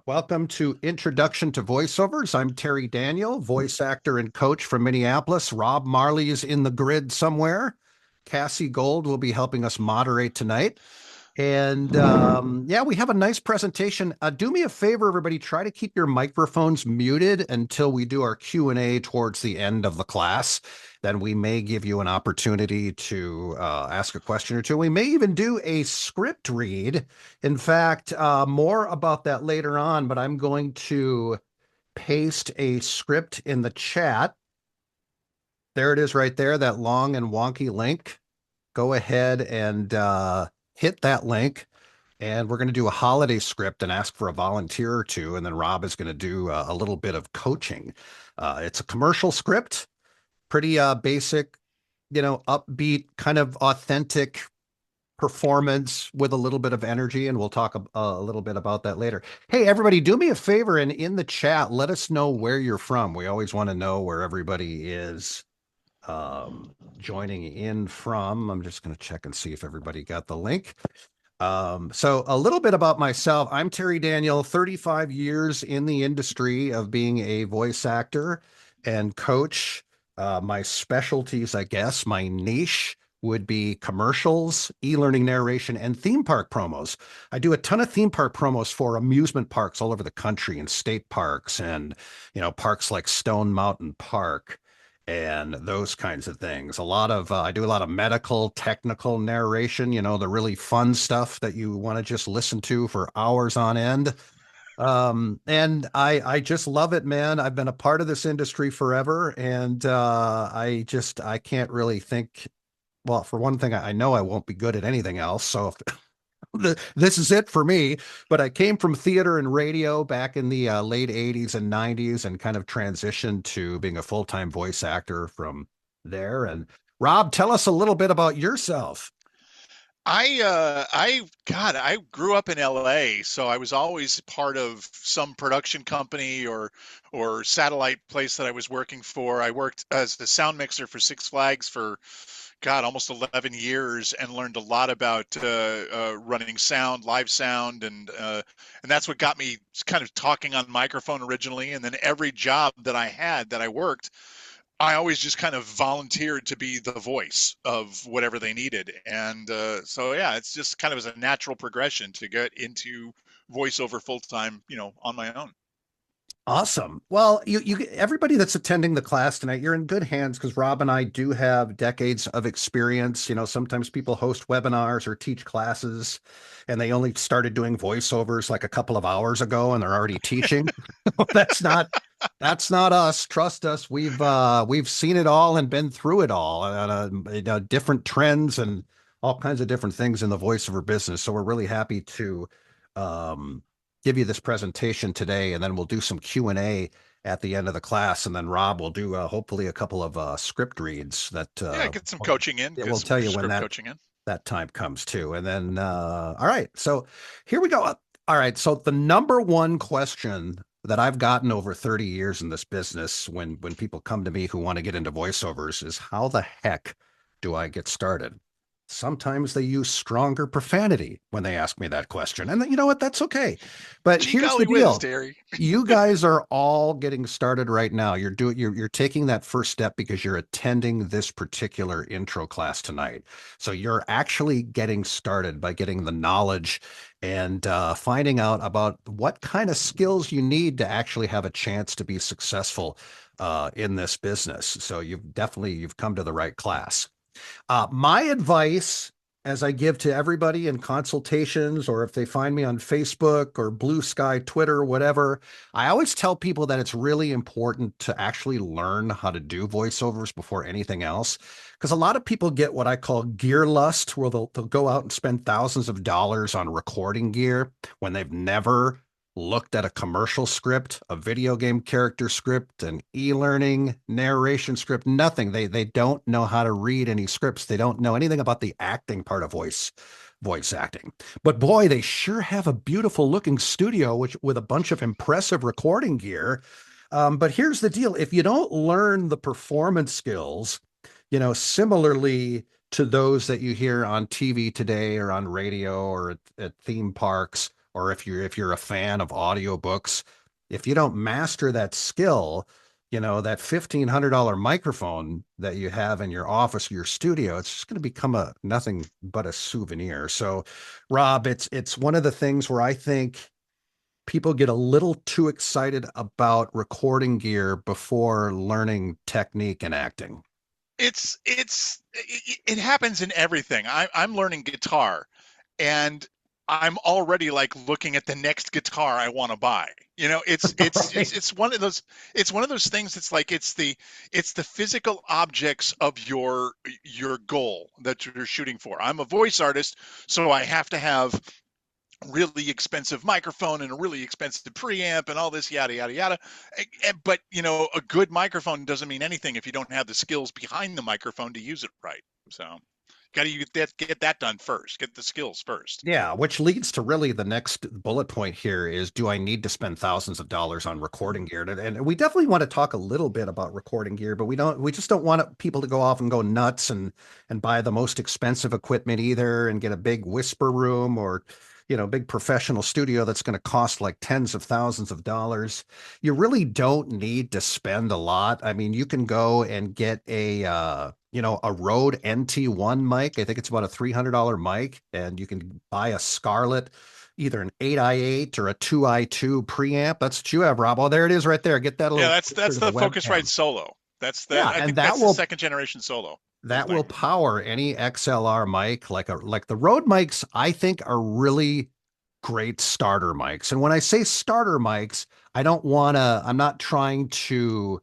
Welcome to Introduction to Voiceovers. I'm Terry Daniel, voice actor and coach from Minneapolis. Rob Marley is in the grid somewhere. Cassie Gold will be helping us moderate tonight. And yeah, we have a nice presentation. Do me a favor, everybody, try to keep your microphones muted until we do our Q&A towards the end of the class. Then we may give you an opportunity to ask a question or two. We may even do a script read. In fact, more about that later on, but I'm going to paste a script in the chat. There it is right there, that long and wonky link. Go ahead and hit that link. And we're going to do a holiday script and ask for a volunteer or two. And then Rob is going to do a little bit of coaching. It's a commercial script, pretty basic, upbeat, kind of authentic performance with a little bit of energy. And we'll talk a little bit about that later. Hey, everybody, do me a favor and in the chat, let us know where you're from. We always want to know where everybody is joining in from. I'm just going to check and see if everybody got the link. So a little bit about myself. I'm Terry Daniel, 35 years in the industry of being a voice actor and coach. My specialties, I guess, my niche would be commercials, e-learning narration, and theme park promos. I do a ton of theme park promos for amusement parks all over the country and state parks and, parks like Stone Mountain Park and those kinds of things. I do a lot of medical, technical narration, the really fun stuff that you want to just listen to for hours on end. And I just love it, man. I've been a part of this industry forever, and I can't really think. Well, for one thing, I know I won't be good at anything else. So this is it for me. But I came from theater and radio back in the late 80s and 90s and kind of transitioned to being a full-time voice actor from there. And Rob, tell us a little bit about yourself. I grew up in LA, so I was always part of some production company or satellite place that I was working for. I worked as the sound mixer for Six Flags for almost 11 years and learned a lot about running sound, live sound, and that's what got me kind of talking on microphone originally. And then every job that I had that I worked, I always just kind of volunteered to be the voice of whatever they needed. And so, yeah, it's just kind of as a natural progression to get into voiceover full time, on my own. Awesome. Well, everybody that's attending the class tonight, you're in good hands because Rob and I do have decades of experience. Sometimes people host webinars or teach classes, and they only started doing voiceovers like a couple of hours ago, and they're already teaching. That's not us. Trust us. We've seen it all and been through it all, different trends and all kinds of different things in the voiceover business. So we're really happy to um, give you this presentation today, and then we'll do some Q&A at the end of the class, and then Rob will do hopefully a couple of script reads that Yeah, get some coaching in, get we'll some tell you when script coaching in. that time comes too. And then all right, so here we go. All right, so the number one question that I've gotten over 30 years in this business when people come to me who want to get into voiceovers is, how the heck do I get started? Sometimes they use stronger profanity when they ask me that question. And you know what? That's okay. But Gee here's the golly whiz, deal. Terry. You guys are all getting started right now. You're taking that first step because you're attending this particular intro class tonight. So you're actually getting started by getting the knowledge and finding out about what kind of skills you need to actually have a chance to be successful in this business. So you've come to the right class. My advice, as I give to everybody in consultations, or if they find me on Facebook or Blue Sky, Twitter, whatever, I always tell people that it's really important to actually learn how to do voiceovers before anything else. Because a lot of people get what I call gear lust, where they'll go out and spend thousands of dollars on recording gear when they've never looked at a commercial script, a video game character script, an e-learning narration script, nothing. They don't know how to read any scripts. They don't know anything about the acting part of voice acting. But boy, they sure have a beautiful looking studio with a bunch of impressive recording gear. But here's the deal. If you don't learn the performance skills, similarly to those that you hear on TV today or on radio or at theme parks, or if you're a fan of audiobooks, if you don't master that skill, that $1,500 microphone that you have in your office, your studio, it's just going to become a nothing but a souvenir. So, Rob, it's one of the things where I think people get a little too excited about recording gear before learning technique and acting. It happens in everything. I'm learning guitar, and I'm already like looking at the next guitar I want to buy. Right. It's one of those things. It's like it's the physical objects of your goal that you're shooting for. I'm a voice artist, so I have to have really expensive microphone and a really expensive preamp and all this yada yada yada. But a good microphone doesn't mean anything if you don't have the skills behind the microphone to use it right. So got to get that done first. Get the skills first. Yeah, which leads to really the next bullet point here is, do I need to spend thousands of dollars on recording gear? And we definitely want to talk a little bit about recording gear, but we just don't want people to go off and go nuts and buy the most expensive equipment either and get a big whisper room or big professional studio that's going to cost like tens of thousands of dollars. You really don't need to spend a lot. I mean, you can go and get a Rode NT1 mic. I think it's about a $300 mic, and you can buy a Scarlett, either an 8i8 or a 2i2 preamp. That's what you have, Rob. Oh, there it is right there. Get that Yeah, little picture that's to the the Focusrite webcam. Solo. Yeah, I and think that's the second generation Solo. Those that will microphones. power any XLR mic. Like the Rode mics, I think are really great starter mics. And when I say starter mics, I'm not trying to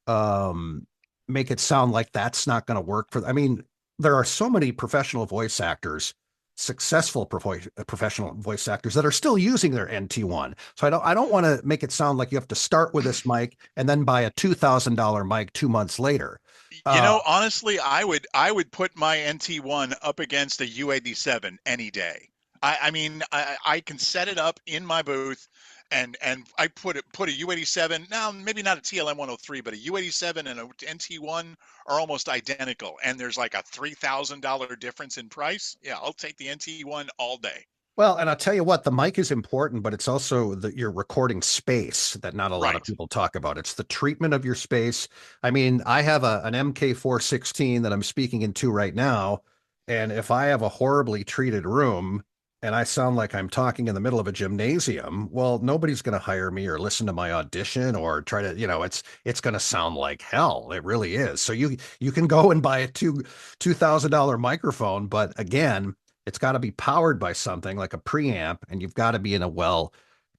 um, make it sound like that's not going to work I mean, there are so many professional voice actors, successful professional voice actors that are still using their NT1. So I don't want to make it sound like you have to start with this mic and then buy a $2,000 mic 2 months later. Uh, Honestly, I would put my NT1 up against a U87 any day. I mean, I can set it up in my booth, and I put a U87. Now, maybe not a TLM 103, but a U87 and a NT1 are almost identical, and there's like a $3,000 difference in price. Yeah, I'll take the NT1 all day. Well, and I'll tell you what, the mic is important, but it's also your recording space that not a lot of Right. people talk about. It's the treatment of your space. I mean, I have an MK416 that I'm speaking into right now, and if I have a horribly treated room and I sound like I'm talking in the middle of a gymnasium, well, nobody's going to hire me or listen to my audition or try to, it's going to sound like hell. It really is. So you can go and buy a $2,000 microphone, but again, it's got to be powered by something like a preamp, and you've got to be in a well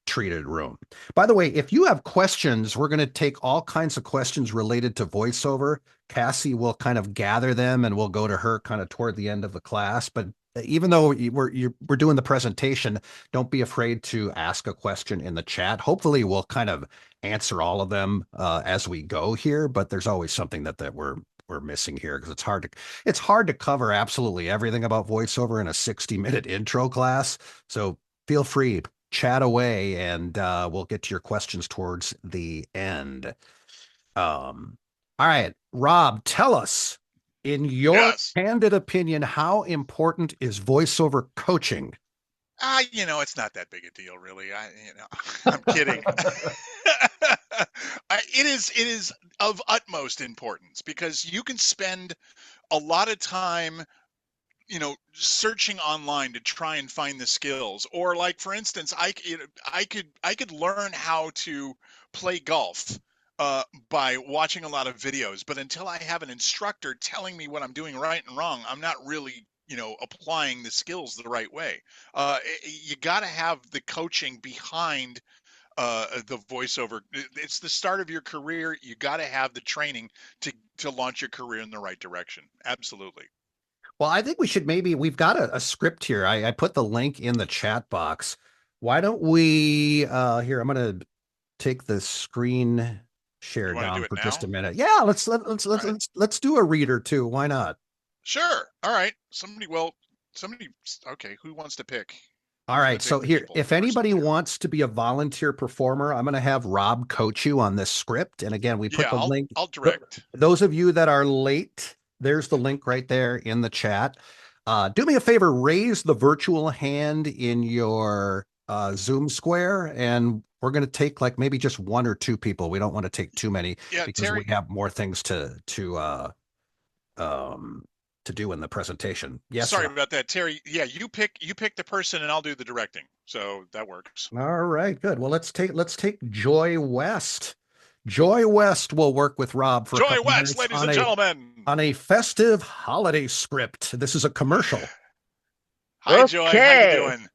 treated room. By the way, if you have questions, we're going to take all kinds of questions related to voiceover. Cassie will kind of gather them and we'll go to her kind of toward the end of the class. But even though we're doing the presentation, don't be afraid to ask a question in the chat. Hopefully, we'll kind of answer all of them as we go here. But there's always something that we're missing here because it's hard to cover absolutely everything about voiceover in a 60-minute intro class. So feel free, chat away, and we'll get to your questions towards the end. All right, Rob, tell us, in your Yes. candid opinion, how important is voiceover coaching? It's not that big a deal, really. I'm kidding. It is of utmost importance because you can spend a lot of time searching online to try and find the skills, or like for instance I could learn how to play golf by watching a lot of videos, but until I have an instructor telling me what I'm doing right and wrong, I'm not really applying the skills the right way. You got to have the coaching behind the voiceover. It's the start of your career. You got to have the training to launch your career in the right direction. Absolutely. Well, I think we've got a script here. I put the link in the chat box. Why don't we, here, I'm going to take the screen share You want to do down it for just a now? minute. Yeah, let's let, let's All let's right. let's let's do a reader too. Why not? Sure. All right. Somebody. Okay. Who wants to pick? All Who's going right. to So pick the here, people? if The persons anybody here. wants to be a volunteer performer, I'm going to have Rob coach you on this script. And again, we put Yeah. the I'll link. I'll direct. Those of you that are late, there's the link right there in the chat. Do me a favor, raise the virtual hand in your Zoom square, and we're going to take like maybe just one or two people. We don't want to take too many Yeah, because we Terry. have more things um to do in the presentation. Yes, Sorry Rob. about that, Terry. Yeah, you pick the person, and I'll do the directing. So that works. All right, good. Well, let's take Joy West. Joy West will work with Rob for a Joy couple West, minutes ladies and gentlemen. on a festive holiday script. This is a commercial. Hi, Joy. How you Okay. doing?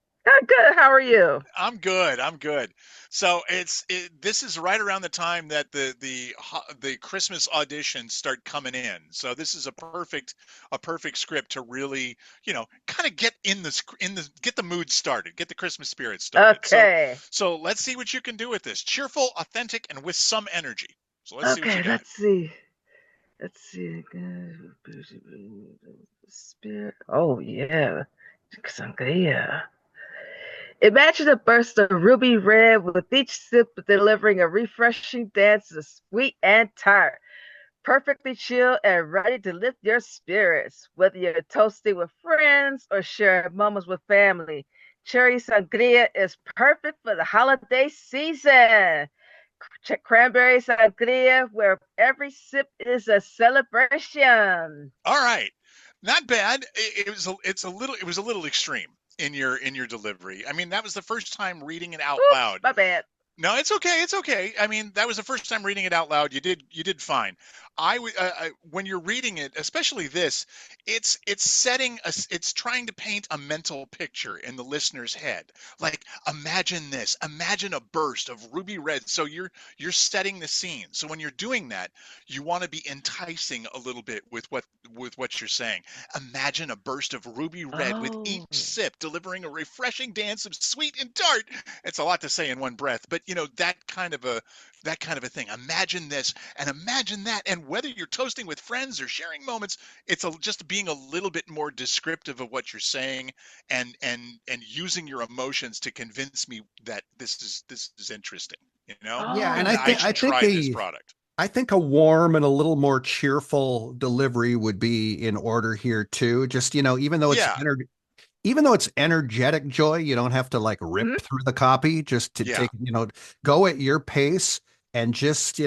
Good. How are you? I'm good. I'm good. So this is right around the time that the Christmas auditions start coming in. So this is a perfect script to really, kind of get get the mood started, get the Christmas spirit started. So Okay. so let's see what you can do with this. Cheerful, authentic, and with some energy. So let's see what you Okay. got. Let's see. Let's see. Spirit. Oh yeah. Sangria. Imagine a burst of ruby red with each sip delivering a refreshing dance of sweet and tart. Perfectly chill and ready to lift your spirits, whether you're toasting with friends or sharing moments with family. Cherry sangria is perfect for the holiday season. Cranberry sangria, where every sip is a celebration. All right, not bad. It was a little extreme in your delivery. I mean, that was the first time reading it out Oops, loud. my bad. No, it's okay. It's okay. I mean, that was the first time reading it out loud. You did fine. When you're reading it, especially this, it's trying to paint a mental picture in the listener's head. Like, imagine this. Imagine a burst of ruby red. So you're setting the scene. So when you're doing that, you want to be enticing a little bit with what you're saying. Imagine a burst of ruby red with each Oh, sip delivering a refreshing dance of sweet and tart. It's a lot to say in one breath, but that kind of a thing. Imagine this and imagine that, and whether you're toasting with friends or sharing moments, just being a little bit more descriptive of what you're saying, and using your emotions to convince me that this is interesting. Yeah, and And I that I oh, think I should think try this a product. I think a warm and a little more cheerful delivery would be in order here too. Just, Yeah, even though it's energetic joy, you don't have to like rip mhm. through the copy, just to yeah, go at your pace and just,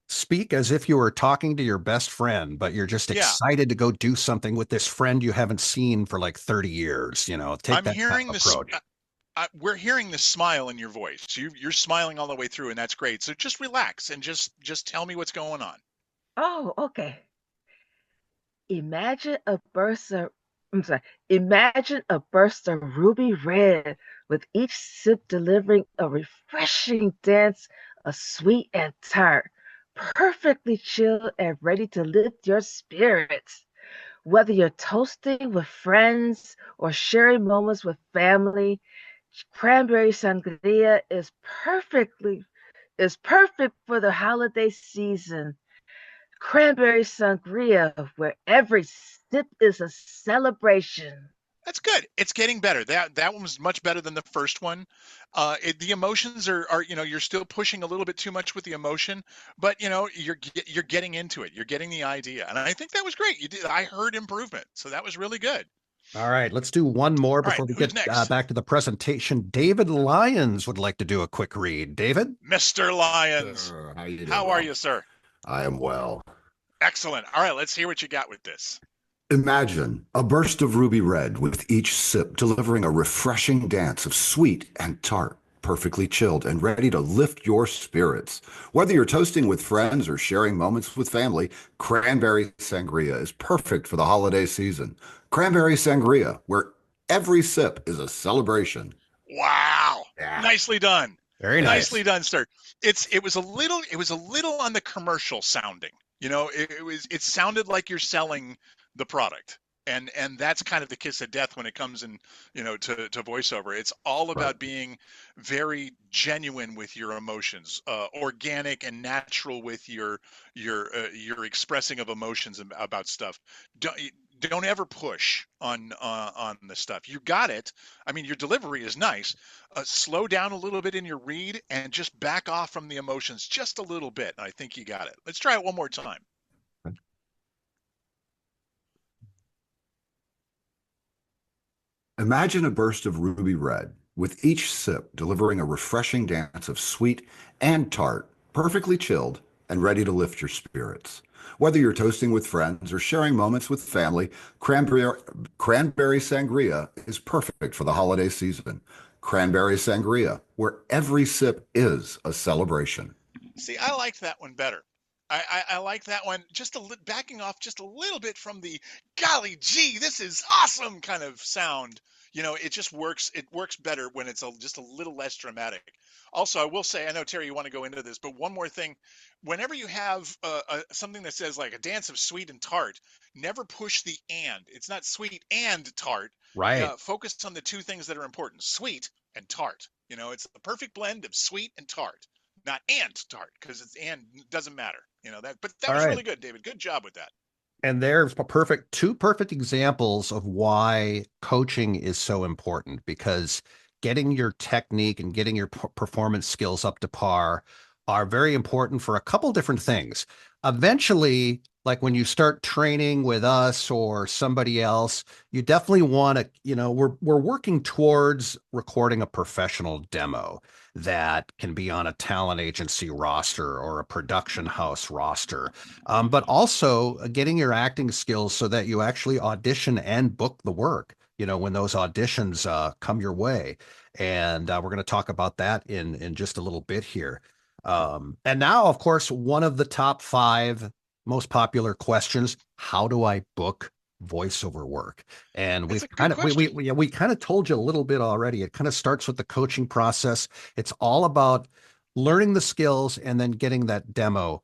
speak as if you were talking to your best friend, but you're just yeah. excited to go do something with this friend you haven't seen for like 30 years, take I'm that kind hearing of this. approach. We're hearing the smile in your voice. You're smiling all the way through, and that's great. So just relax and just tell me what's going on. Oh, okay. Imagine a burst of I'm sorry. Imagine a burst of ruby red with each sip delivering a refreshing dance of sweet and tart, perfectly chilled and ready to lift your spirits. Whether you're toasting with friends or sharing moments with family, cranberry sangria is perfect for the holiday season. Cranberry sangria, where every sip is a celebration. That's good. It's getting better. That one was much better than the first one. The emotions are you're still pushing a little bit too much with the emotion, but you're getting into it. You're getting the idea, and I think that was great. You did. I heard improvement, so that was really good. All right, let's do one more All right, before we who's get next? back to the presentation. David Lyons would like to do a quick read. David? Mr. Lyons. Sure. How you doing, How are Rob? you, sir? I am well. Excellent. All right, let's hear what you got with this. Imagine a burst of ruby red with each sip delivering a refreshing dance of sweet and tart, perfectly chilled and ready to lift your spirits. Whether you're toasting with friends or sharing moments with family, cranberry sangria is perfect for the holiday season. Cranberry sangria, where every sip is a celebration. Wow. Yeah, Nicely done. Very Nicely nice. done, sir. It was a little on the commercial sounding. It sounded like you're selling the product. And that's kind of the kiss of death when it comes in, to voiceover. It's all right. about being very genuine with your emotions, organic and natural with your expressing of emotions about stuff. Don't don't ever push on the stuff. You got it. I mean, your delivery is nice. Slow down a little bit in your read and just back off from the emotions just a little bit. And I think you got it. Let's try it one more time. Imagine a burst of ruby red with each sip delivering a refreshing dance of sweet and tart, perfectly chilled and ready to lift your spirits. Whether you're toasting with friends or sharing moments with family, cranberry sangria is perfect for the holiday season. Cranberry sangria, where every sip is a celebration. See, I like that one better. I like that one just backing off just a little bit from the golly gee, this is awesome kind of sound. You know, it just works. It works better when it's just a little less dramatic. Also, I will say, I know Terry, you want to go into this, but one more thing: whenever you have something that says like a dance of sweet and tart, never push the and. It's not sweet and tart. Right. Focus on the two things that are important: sweet and tart. You know, it's the perfect blend of sweet and tart, not and tart, because it's and doesn't matter. You know that, but that All was right. really good, David. Good job with that. And there's two perfect examples of why coaching is so important, because getting your technique and getting your performance skills up to par are very important for a couple different things. Eventually, like when you start training with us or somebody else, you definitely want to, we're working towards recording a professional demo that can be on a talent agency roster or a production house roster, but also getting your acting skills so that you actually audition and book the work, when those auditions come your way. And we're going to talk about that in just a little bit here. And now, of course, one of the top 5 most popular questions: how do I book voiceover work? And It's we've a good kind of question. we kind of told you a little bit already. It kind of starts with the coaching process. It's all about learning the skills and then getting that demo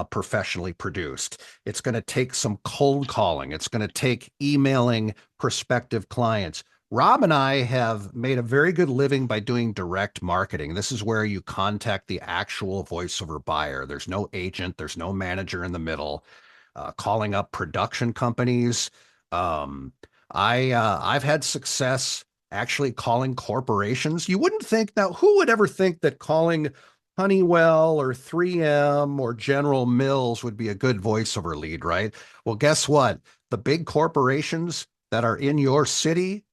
professionally produced. It's going to take some cold calling. It's going to take emailing prospective clients. Rob and I have made a very good living by doing direct marketing. This is where you contact the actual voiceover buyer. There's no agent, there's no manager in the middle. Calling up production companies. Um, I've had success actually calling corporations. You wouldn't think, now, who would ever think that calling Honeywell or 3M or General Mills would be a good voiceover lead, right? Well, guess what? The big corporations that are in your city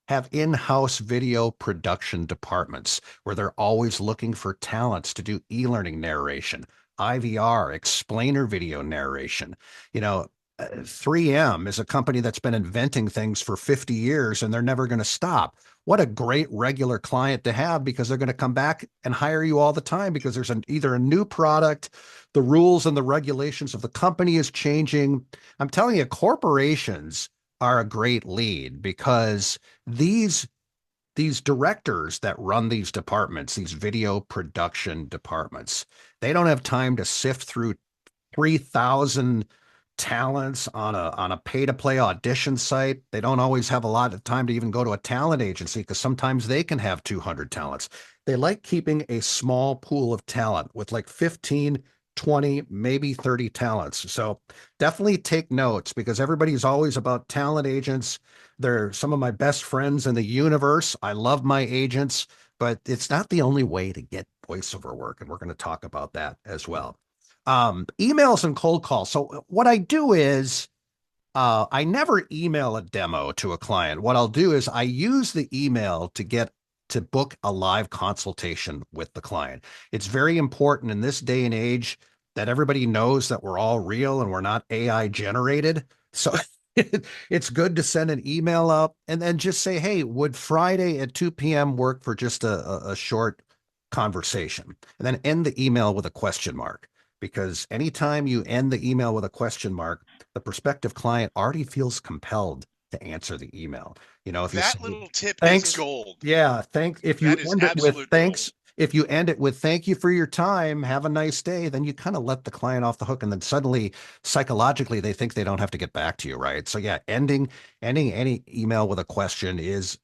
have in-house video production departments where they're always looking for talents to do e-learning narration, IVR, explainer video narration. You know, 3M is a company that's been inventing things for 50 years and they're never going to stop. What a great regular client to have, because they're going to come back and hire you all the time because there's either a new product, the rules and the regulations of the company is changing. I'm telling you, corporations are a great lead, because these directors that run these departments, these video production departments, they don't have time to sift through 3,000 talents on a pay to play audition site. They don't always have a lot of time to even go to a talent agency, because sometimes they can have 200 talents. They like keeping a small pool of talent with like 15, 20, maybe 30 talents. So definitely take notes, because everybody's always about talent agents. They're some of my best friends in the universe. I love my agents, but it's not the only way to get voiceover work. And we're going to talk about that as well. Emails and cold calls. So what I do is I never email a demo to a client. What I'll do is I use the email to book a live consultation with the client. It's very important in this day and age that everybody knows that we're all real and we're not AI generated. So it's good to send an email out and then just say, hey, would Friday at 2 p.m. work for just a short conversation? And then end the email with a question mark, because anytime you end the email with a question mark, the prospective client already feels compelled to answer the email. If you say, That little tip is thanks, gold. yeah, thanks. If you That is end it with absolute thanks, gold. if you end it with thank you for your time, have a nice day, then you kind of let the client off the hook, and then suddenly psychologically they think they don't have to get back to you, right? So yeah, ending any email with a question is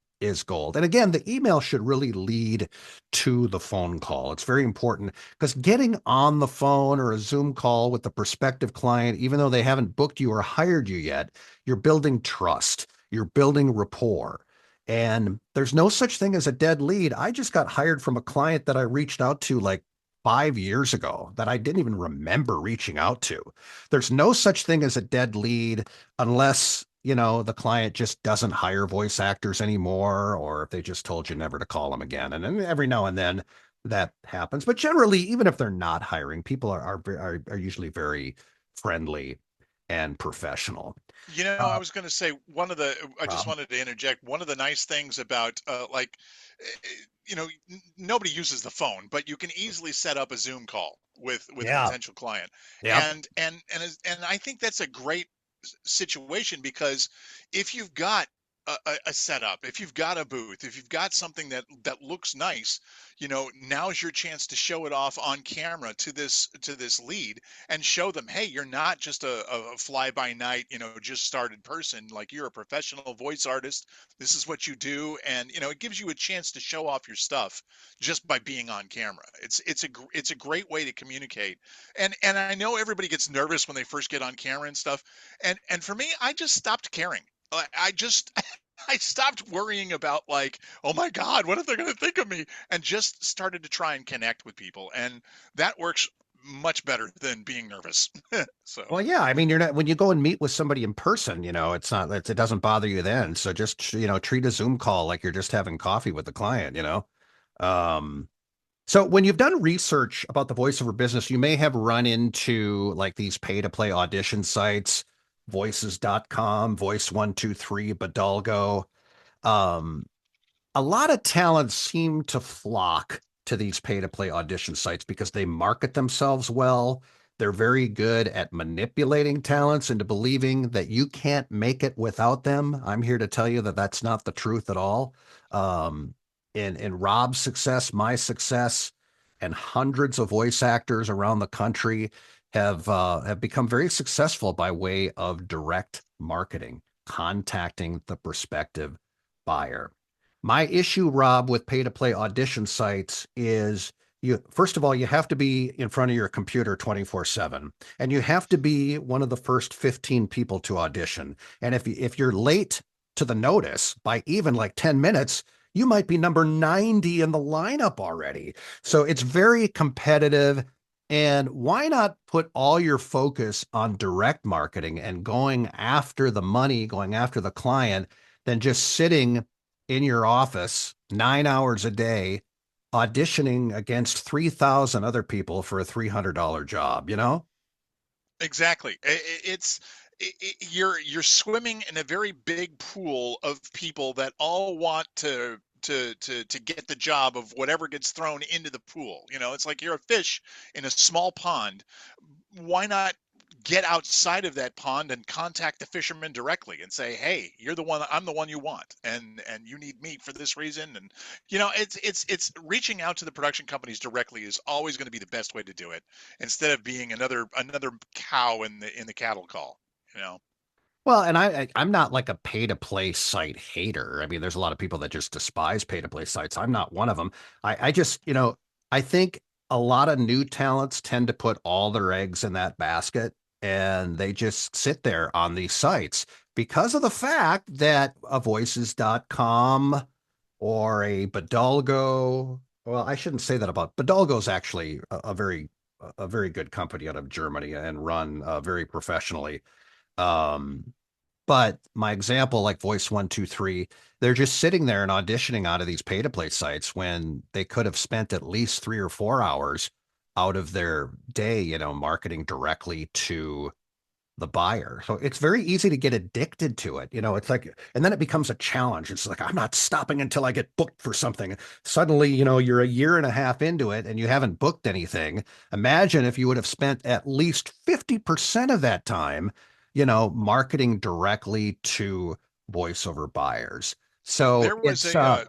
gold. And again, the email should really lead to the phone call. It's very important, because getting on the phone or a Zoom call with the prospective client, even though they haven't booked you or hired you yet, you're building trust, you're building rapport. And there's no such thing as a dead lead. I just got hired from a client that I reached out to like 5 years ago that I didn't even remember reaching out to. There's no such thing as a dead lead unless the client just doesn't hire voice actors anymore, or if they just told you never to call them again. And then every now and then that happens. But generally, even if they're not hiring, people are usually very friendly and professional. I was going to say I just Rob? wanted to interject. One of the nice things about nobody uses the phone, but you can easily set up a Zoom call with a Yeah. potential client. Yep. And I think that's a great situation, because if you've got a setup, if you've got a booth, if you've got something that looks nice, now's your chance to show it off on camera to this lead, and show them, hey, you're not just a fly by night, just started person. Like, you're a professional voice artist. This is what you do, and it gives you a chance to show off your stuff just by being on camera. It's a great way to communicate. And I know everybody gets nervous when they first get on camera and stuff. And for me, I just stopped caring. I just I stopped worrying about, like, oh my God, what if they're going to think of me? And just started to try and connect with people. And that works much better than being nervous. So, Well, yeah. I mean, you're not when you go and meet with somebody in person. It's not it doesn't bother you then. So just treat a Zoom call like you're just having coffee with the client. Um, So when you've done research about the voiceover business, you may have run into like these pay-to-play audition sites, voices.com, Voice123, Badalgo. Um, a lot of talents seem to flock to these pay-to-play audition sites because they market themselves well. They're very good at manipulating talents into believing that you can't make it without them. I'm here to tell you that that's not the truth at all. Um, in Rob's success, my success, and hundreds of voice actors around the country have become very successful by way of direct marketing, contacting the prospective buyer. My issue, Rob, with pay to play audition sites is first of all, you have to be in front of your computer 24/7, and you have to be one of the first 15 people to audition. And if you're late to the notice by even like 10 minutes, you might be number 90 in the lineup already. So it's very competitive. And why not put all your focus on direct marketing and going after the money, going after the client, than just sitting in your office 9 hours a day auditioning against 3,000 other people for a $300 job? exactly. You're swimming in a very big pool of people that all want to get the job of whatever gets thrown into the pool. It's like you're a fish in a small pond. Why not get outside of that pond and contact the fisherman directly and say, hey, I'm the one you want, and you need me for this reason. And it's reaching out to the production companies directly is always going to be the best way to do it, instead of being another cow in the cattle call. Well, and I'm not like a pay to play site hater. I mean, there's a lot of people that just despise pay to play sites. I'm not one of them. I just, I think a lot of new talents tend to put all their eggs in that basket, and they just sit there on these sites because of the fact that a voices.com or a Badalgo, well, I shouldn't say that about Badalgo's actually a very good company out of Germany and run very professionally. Um, but my example, like Voice123, they're just sitting there and auditioning out of these pay to play sites when they could have spent at least 3 or 4 hours out of their day, marketing directly to the buyer. So it's very easy to get addicted to it. It's like, and then it becomes a challenge. It's like, I'm not stopping until I get booked for something. Suddenly, you're a year and a half into it and you haven't booked anything. Imagine if you would have spent at least 50% of that time, marketing directly to voiceover buyers. So There was it's, a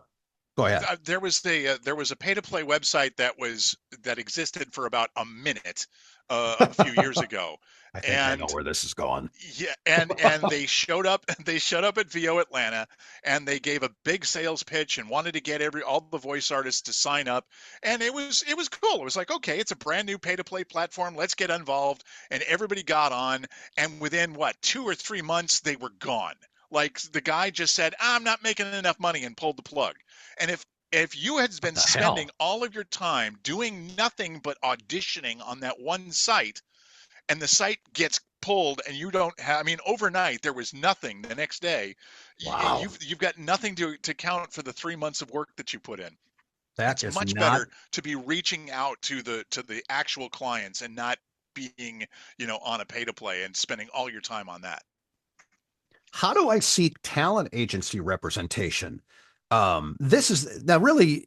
go ahead. there was a pay to play website that existed for about a minute a few years ago. I think I know And where this is going. yeah, and they showed up they showed up at VO Atlanta, and they gave a big sales pitch and wanted to get all the voice artists to sign up. And it was cool. It was like, okay, it's a brand new pay to play platform, let's get involved. And everybody got on, and within 2 or 3 months they were gone. Like, the guy just said, I'm not making enough money, and pulled the plug. And if you had What been the hell? spending all of your time doing nothing but auditioning on that one site, and the site gets pulled and you don't have, I mean, overnight there was nothing the next day. Wow. You've got nothing to count for the 3 months of work that you put in. That It's is much not. better to be reaching out to the actual clients and not being, on a pay to play and spending all your time on that. How do I seek talent agency representation? This is now really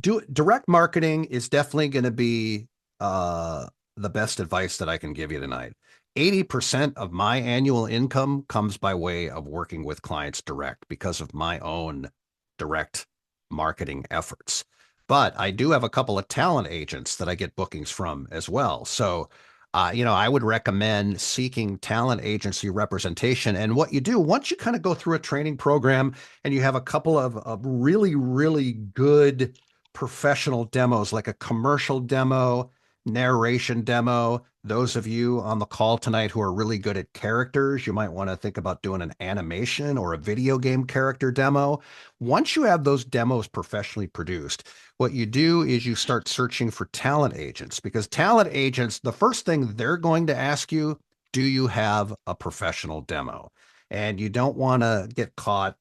direct marketing is definitely going to be the best advice that I can give you tonight. 80% of my annual income comes by way of working with clients direct because of my own direct marketing efforts. But I do have a couple of talent agents that I get bookings from as well. So I would recommend seeking talent agency representation. And what you do once you kind of go through a training program and you have a couple of really, really good professional demos, like a commercial demo, narration demo. Those of you on the call tonight who are really good at characters, you might want to think about doing an animation or a video game character demo. Once you have those demos professionally produced, what you do is you start searching for talent agents, because talent agents, the first thing they're going to ask you, do you have a professional demo? And you don't want to get caught,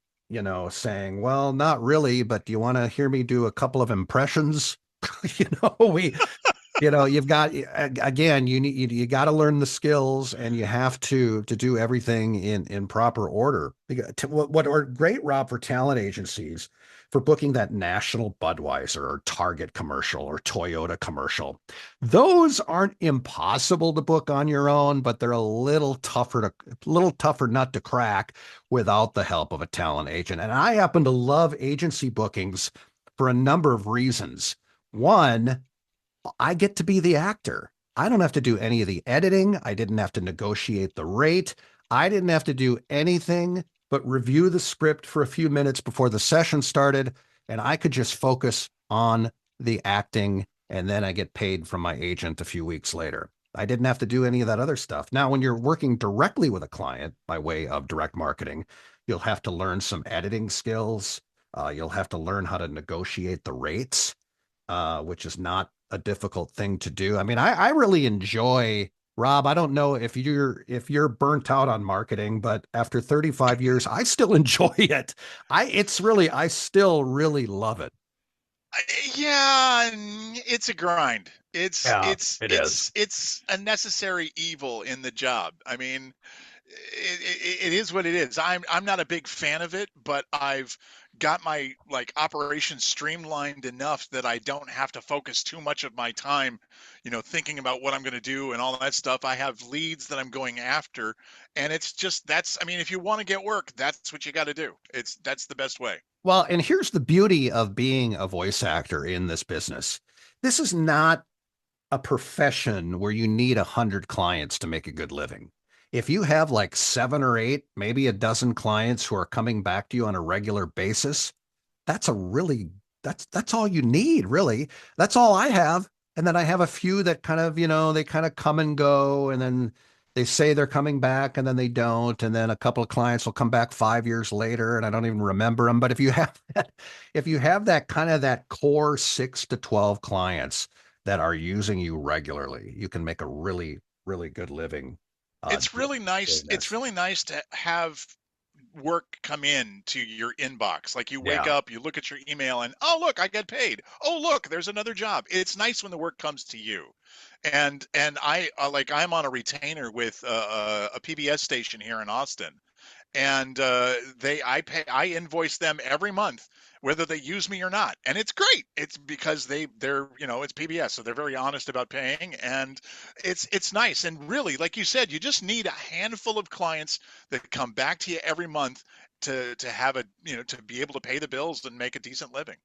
saying, well, not really, but do you want to hear me do a couple of impressions? You've got, again, you got to learn the skills, and you have to do everything in proper order. What are great, Rob, for talent agencies for booking that national Budweiser or Target commercial or Toyota commercial. Those aren't impossible to book on your own, but they're a little tougher nut to crack without the help of a talent agent. And I happen to love agency bookings for a number of reasons. One, I get to be the actor. I don't have to do any of the editing. I didn't have to negotiate the rate. I didn't have to do anything but review the script for a few minutes before the session started, and I could just focus on the acting, and then I get paid from my agent a few weeks later. I didn't have to do any of that other stuff. Now, when you're working directly with a client by way of direct marketing, you'll have to learn some editing skills. You'll have to learn how to negotiate the rates, which is not a difficult thing to do. I mean, I really enjoy, Rob. I don't know if you're burnt out on marketing, but after 35 years, I still enjoy it. I still really love it. Yeah, it's a grind. Yeah, it is. It's a necessary evil in the job. I mean, it is what it is. I'm not a big fan of it, but I've got my operations streamlined enough that I don't have to focus too much of my time, thinking about what I'm going to do and all that stuff. I have leads that I'm going after, and it's just I mean, if you want to get work, that's what you got to do. That's the best way. Well, and here's the beauty of being a voice actor in this business. This is not a profession where you need 100 clients to make a good living. If you have like 7 or 8, maybe a dozen clients who are coming back to you on a regular basis, that's that's all you need, really. That's all I have. And then I have a few that kind of, they kind of come and go, and then they say they're coming back and then they don't. And then a couple of clients will come back 5 years later and I don't even remember them. But if you have that kind of that core 6 to 12 clients that are using you regularly, you can make a really, really good living. It's really nice. It's really nice to have work come in to your inbox. Like you wake up, you look at your email, and oh look, I get paid. Oh look, there's another job. It's nice when the work comes to you. And I'm on a retainer with a PBS station here in Austin, and I invoice them every month whether they use me or not, and it's great. It's because they're it's PBS, so they're very honest about paying, and it's nice. And really, like you said, you just need a handful of clients that come back to you every month to have to be able to pay the bills and make a decent living.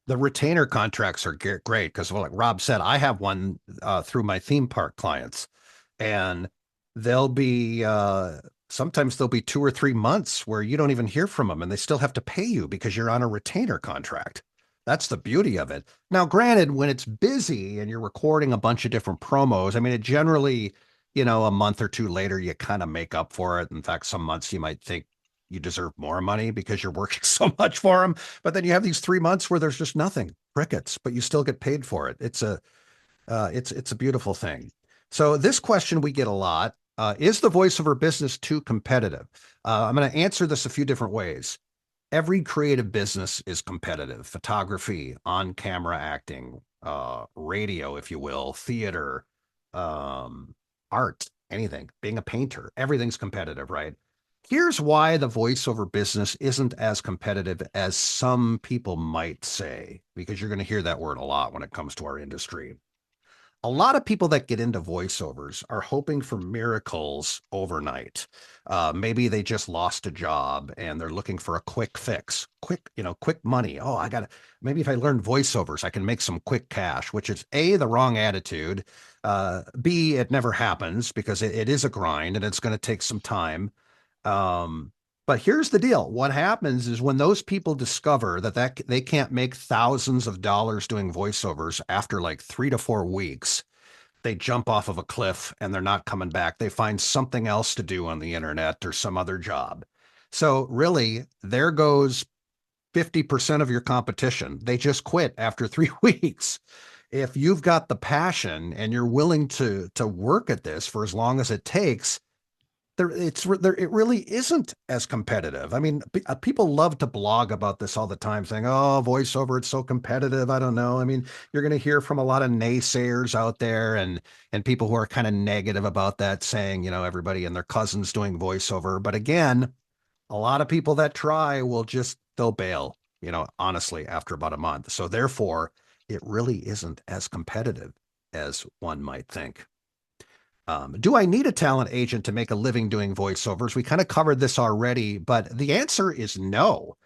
The retainer contracts are great because, well, like Rob said, I have one through my theme park clients, and they'll be sometimes there'll be 2 or 3 months where you don't even hear from them, and they still have to pay you because you're on a retainer contract. That's the beauty of it. Now, granted, when it's busy and you're recording a bunch of different promos, I mean, it generally, a month or 2 later, you kind of make up for it. In fact, some months you might think you deserve more money because you're working so much for them. But then you have these 3 months where there's just nothing, crickets, but you still get paid for it. It's a beautiful thing. So this question we get a lot. Is the voiceover business too competitive? I'm going to answer this a few different ways. Every creative business is competitive. Photography, on-camera acting, radio, if you will, theater, art, anything, being a painter, everything's competitive, right? Here's why the voiceover business isn't as competitive as some people might say, because you're going to hear that word a lot when it comes to our industry. A lot of people that get into voiceovers are hoping for miracles overnight. Maybe they just lost a job and they're looking for a quick fix, quick money. Oh, maybe if I learn voiceovers, I can make some quick cash, which is A, the wrong attitude. B, it never happens because it is a grind and it's going to take some time. But here's the deal. What happens is when those people discover that they can't make thousands of dollars doing voiceovers after like 3 to 4 weeks, they jump off of a cliff and they're not coming back. They find something else to do on the internet or some other job. So really, there goes 50% of your competition. They just quit after 3 weeks. If you've got the passion and you're willing to work at this for as long as it takes, it really isn't as competitive. I mean, people love to blog about this all the time, saying, "Oh, voiceover, it's so competitive." I don't know. I mean, you're going to hear from a lot of naysayers out there, and people who are kind of negative about that, saying, everybody and their cousins doing voiceover. But again, a lot of people that try they'll bail. Honestly, after about a month. So therefore, it really isn't as competitive as one might think. Do I need a talent agent to make a living doing voiceovers? We kind of covered this already, but the answer is no.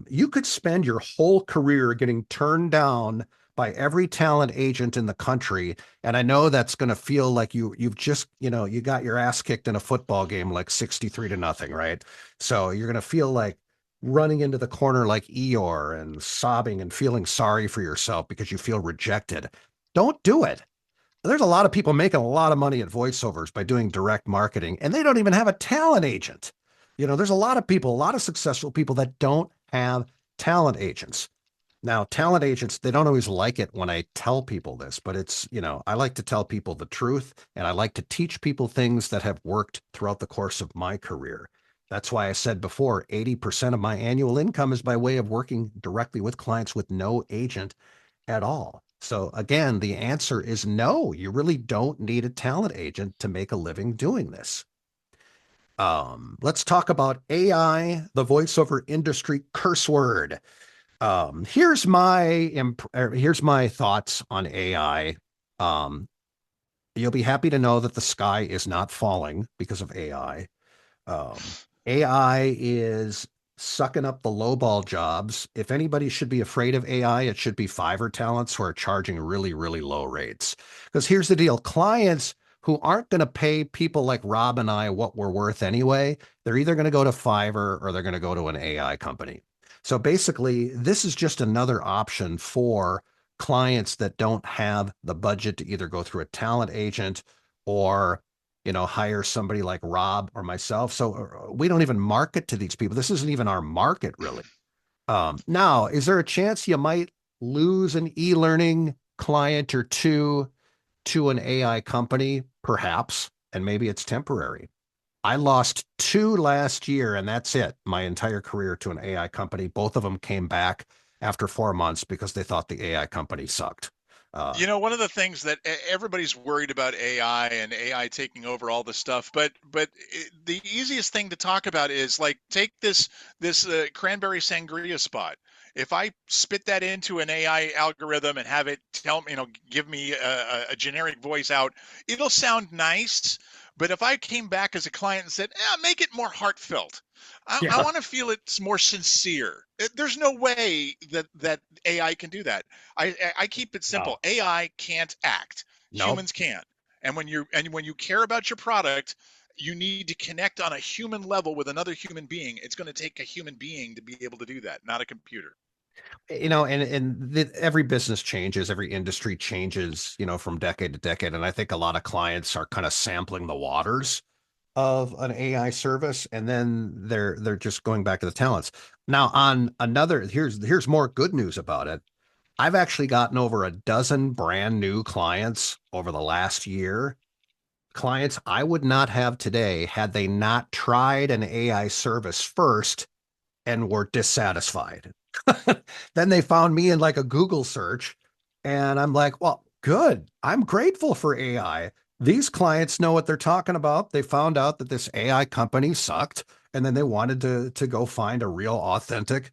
You could spend your whole career getting turned down by every talent agent in the country. And I know that's going to feel like you've just, you got your ass kicked in a football game like 63-0, right? So you're going to feel like running into the corner like Eeyore and sobbing and feeling sorry for yourself because you feel rejected. Don't do it. There's a lot of people making a lot of money at voiceovers by doing direct marketing, and they don't even have a talent agent. There's a lot of people, a lot of successful people that don't have talent agents. Now, talent agents, they don't always like it when I tell people this, but I like to tell people the truth, and I like to teach people things that have worked throughout the course of my career. That's why I said before, 80% of my annual income is by way of working directly with clients with no agent at all. So again, the answer is no, you really don't need a talent agent to make a living doing this. Let's talk about AI, the voiceover industry curse word. Here's my thoughts on AI. You'll be happy to know that the sky is not falling because of AI. Um, AI is sucking up the lowball jobs. If anybody should be afraid of AI, it should be Fiverr talents who are charging really, really low rates. Because here's the deal. Clients who aren't going to pay people like Rob and I what we're worth anyway, they're either going to go to Fiverr or they're going to go to an AI company. So basically, this is just another option for clients that don't have the budget to either go through a talent agent or hire somebody like Rob or myself. So we don't even market to these people. This isn't even our market, really. Now, is there a chance you might lose an e-learning client or two to an AI company? Perhaps, and maybe it's temporary. I lost 2 last year, and that's it. My entire career to an AI company. Both of them came back after 4 months because they thought the AI company sucked. One of the things that everybody's worried about AI and AI taking over all the stuff, but the easiest thing to talk about is like take this cranberry sangria spot. If I spit that into an AI algorithm and have it tell me, give me a generic voice out, it'll sound nice. But if I came back as a client and said, make it more heartfelt, I want to feel it's more sincere. There's no way that AI can do that. I keep it simple. No. AI can't act. Nope. Humans can. And when you care about your product, you need to connect on a human level with another human being. It's going to take a human being to be able to do that, not a computer. Every business changes, every industry changes, from decade to decade. And I think a lot of clients are kind of sampling the waters of an AI service, and then they're just going back to the talents. Now, on another, here's more good news about it. I've actually gotten over a dozen brand new clients over the last year clients I would not have today had they not tried an AI service first and were dissatisfied. Then they found me in like a Google search, and I'm like, well, good. I'm grateful for AI. These clients know what they're talking about. They found out that this AI company sucked, and then they wanted to go find a real authentic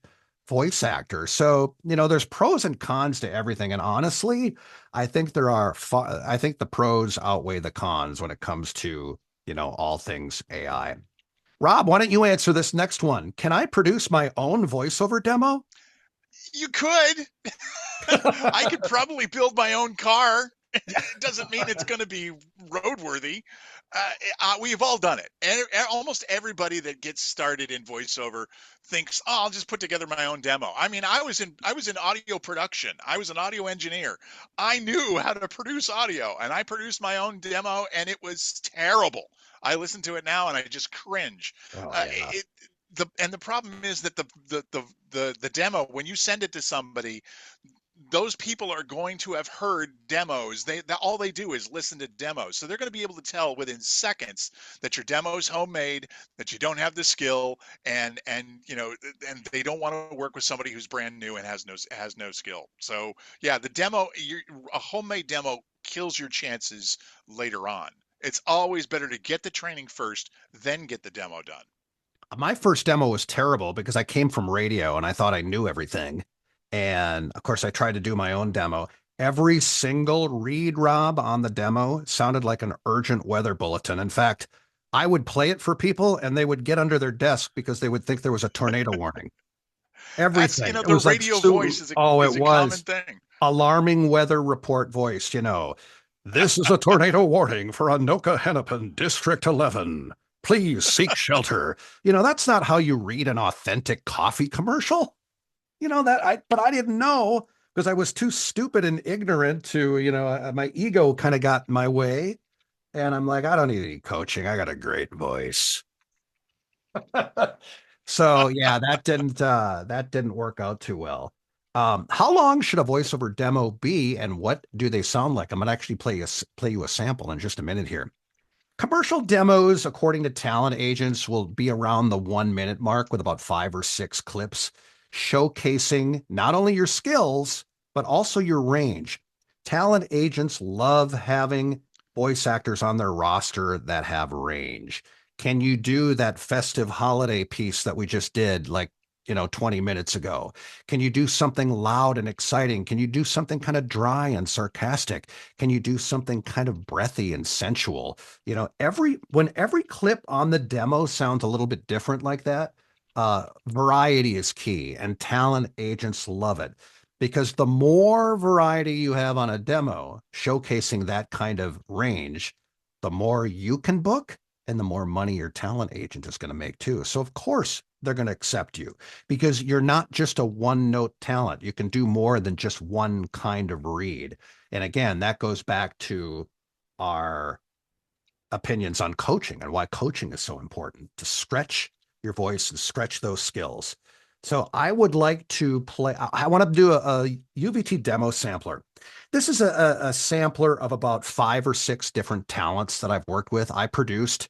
voice actor. So, there's pros and cons to everything. And honestly, I think I think the pros outweigh the cons when it comes to, all things AI. Rob, why don't you answer this next one? Can I produce my own voiceover demo? You could. I could probably build my own car. It doesn't mean it's going to be roadworthy. We've all done it. And almost everybody that gets started in voiceover thinks, "Oh, I'll just put together my own demo." I mean, I was in audio production. I was an audio engineer. I knew how to produce audio, and I produced my own demo, and it was terrible. I listen to it now, and I just cringe. Oh, yeah. The problem is that the demo, when you send it to somebody, those people are going to have heard demos. All they do is listen to demos. So they're going to be able to tell within seconds that your demo is homemade, that you don't have the skill, and they don't want to work with somebody who's brand new and has no skill. So yeah, a homemade demo kills your chances later on. It's always better to get the training first, then get the demo done. My first demo was terrible because I came from radio and I thought I knew everything. And of course, I tried to do my own demo. Every single read, Rob, on the demo sounded like an urgent weather bulletin. In fact, I would play it for people and they would get under their desk because they would think there was a tornado warning. Everything. That's, the radio voice is a common thing. Alarming weather report voice, This is a tornado warning for Anoka Hennepin, District 11. Please seek shelter. That's not how you read an authentic coffee commercial. But I didn't know because I was too stupid and ignorant to, my ego kind of got in my way. And I'm like, I don't need any coaching. I got a great voice. So yeah, that didn't work out too well. How long should a voiceover demo be and what do they sound like? I'm going to actually play you a sample in just a minute here. Commercial demos, according to talent agents, will be around the 1 minute mark with about 5 or 6 clips, showcasing not only your skills, but also your range. Talent agents love having voice actors on their roster that have range. Can you do that festive holiday piece that we just did, 20 minutes ago? Can you do something loud and exciting? Can you do something kind of dry and sarcastic? Can you do something kind of breathy and sensual? When every clip on the demo sounds a little bit different like that, variety is key, and talent agents love it because the more variety you have on a demo showcasing that kind of range, the more you can book and the more money your talent agent is going to make too. So of course they're going to accept you because you're not just a one-note talent. You can do more than just one kind of read. And again, that goes back to our opinions on coaching and why coaching is so important, to stretch your voice and stretch those skills. So I would like to play, I want to do a UVT demo sampler. This is a sampler of about 5 or 6 different talents that I've worked with. I produced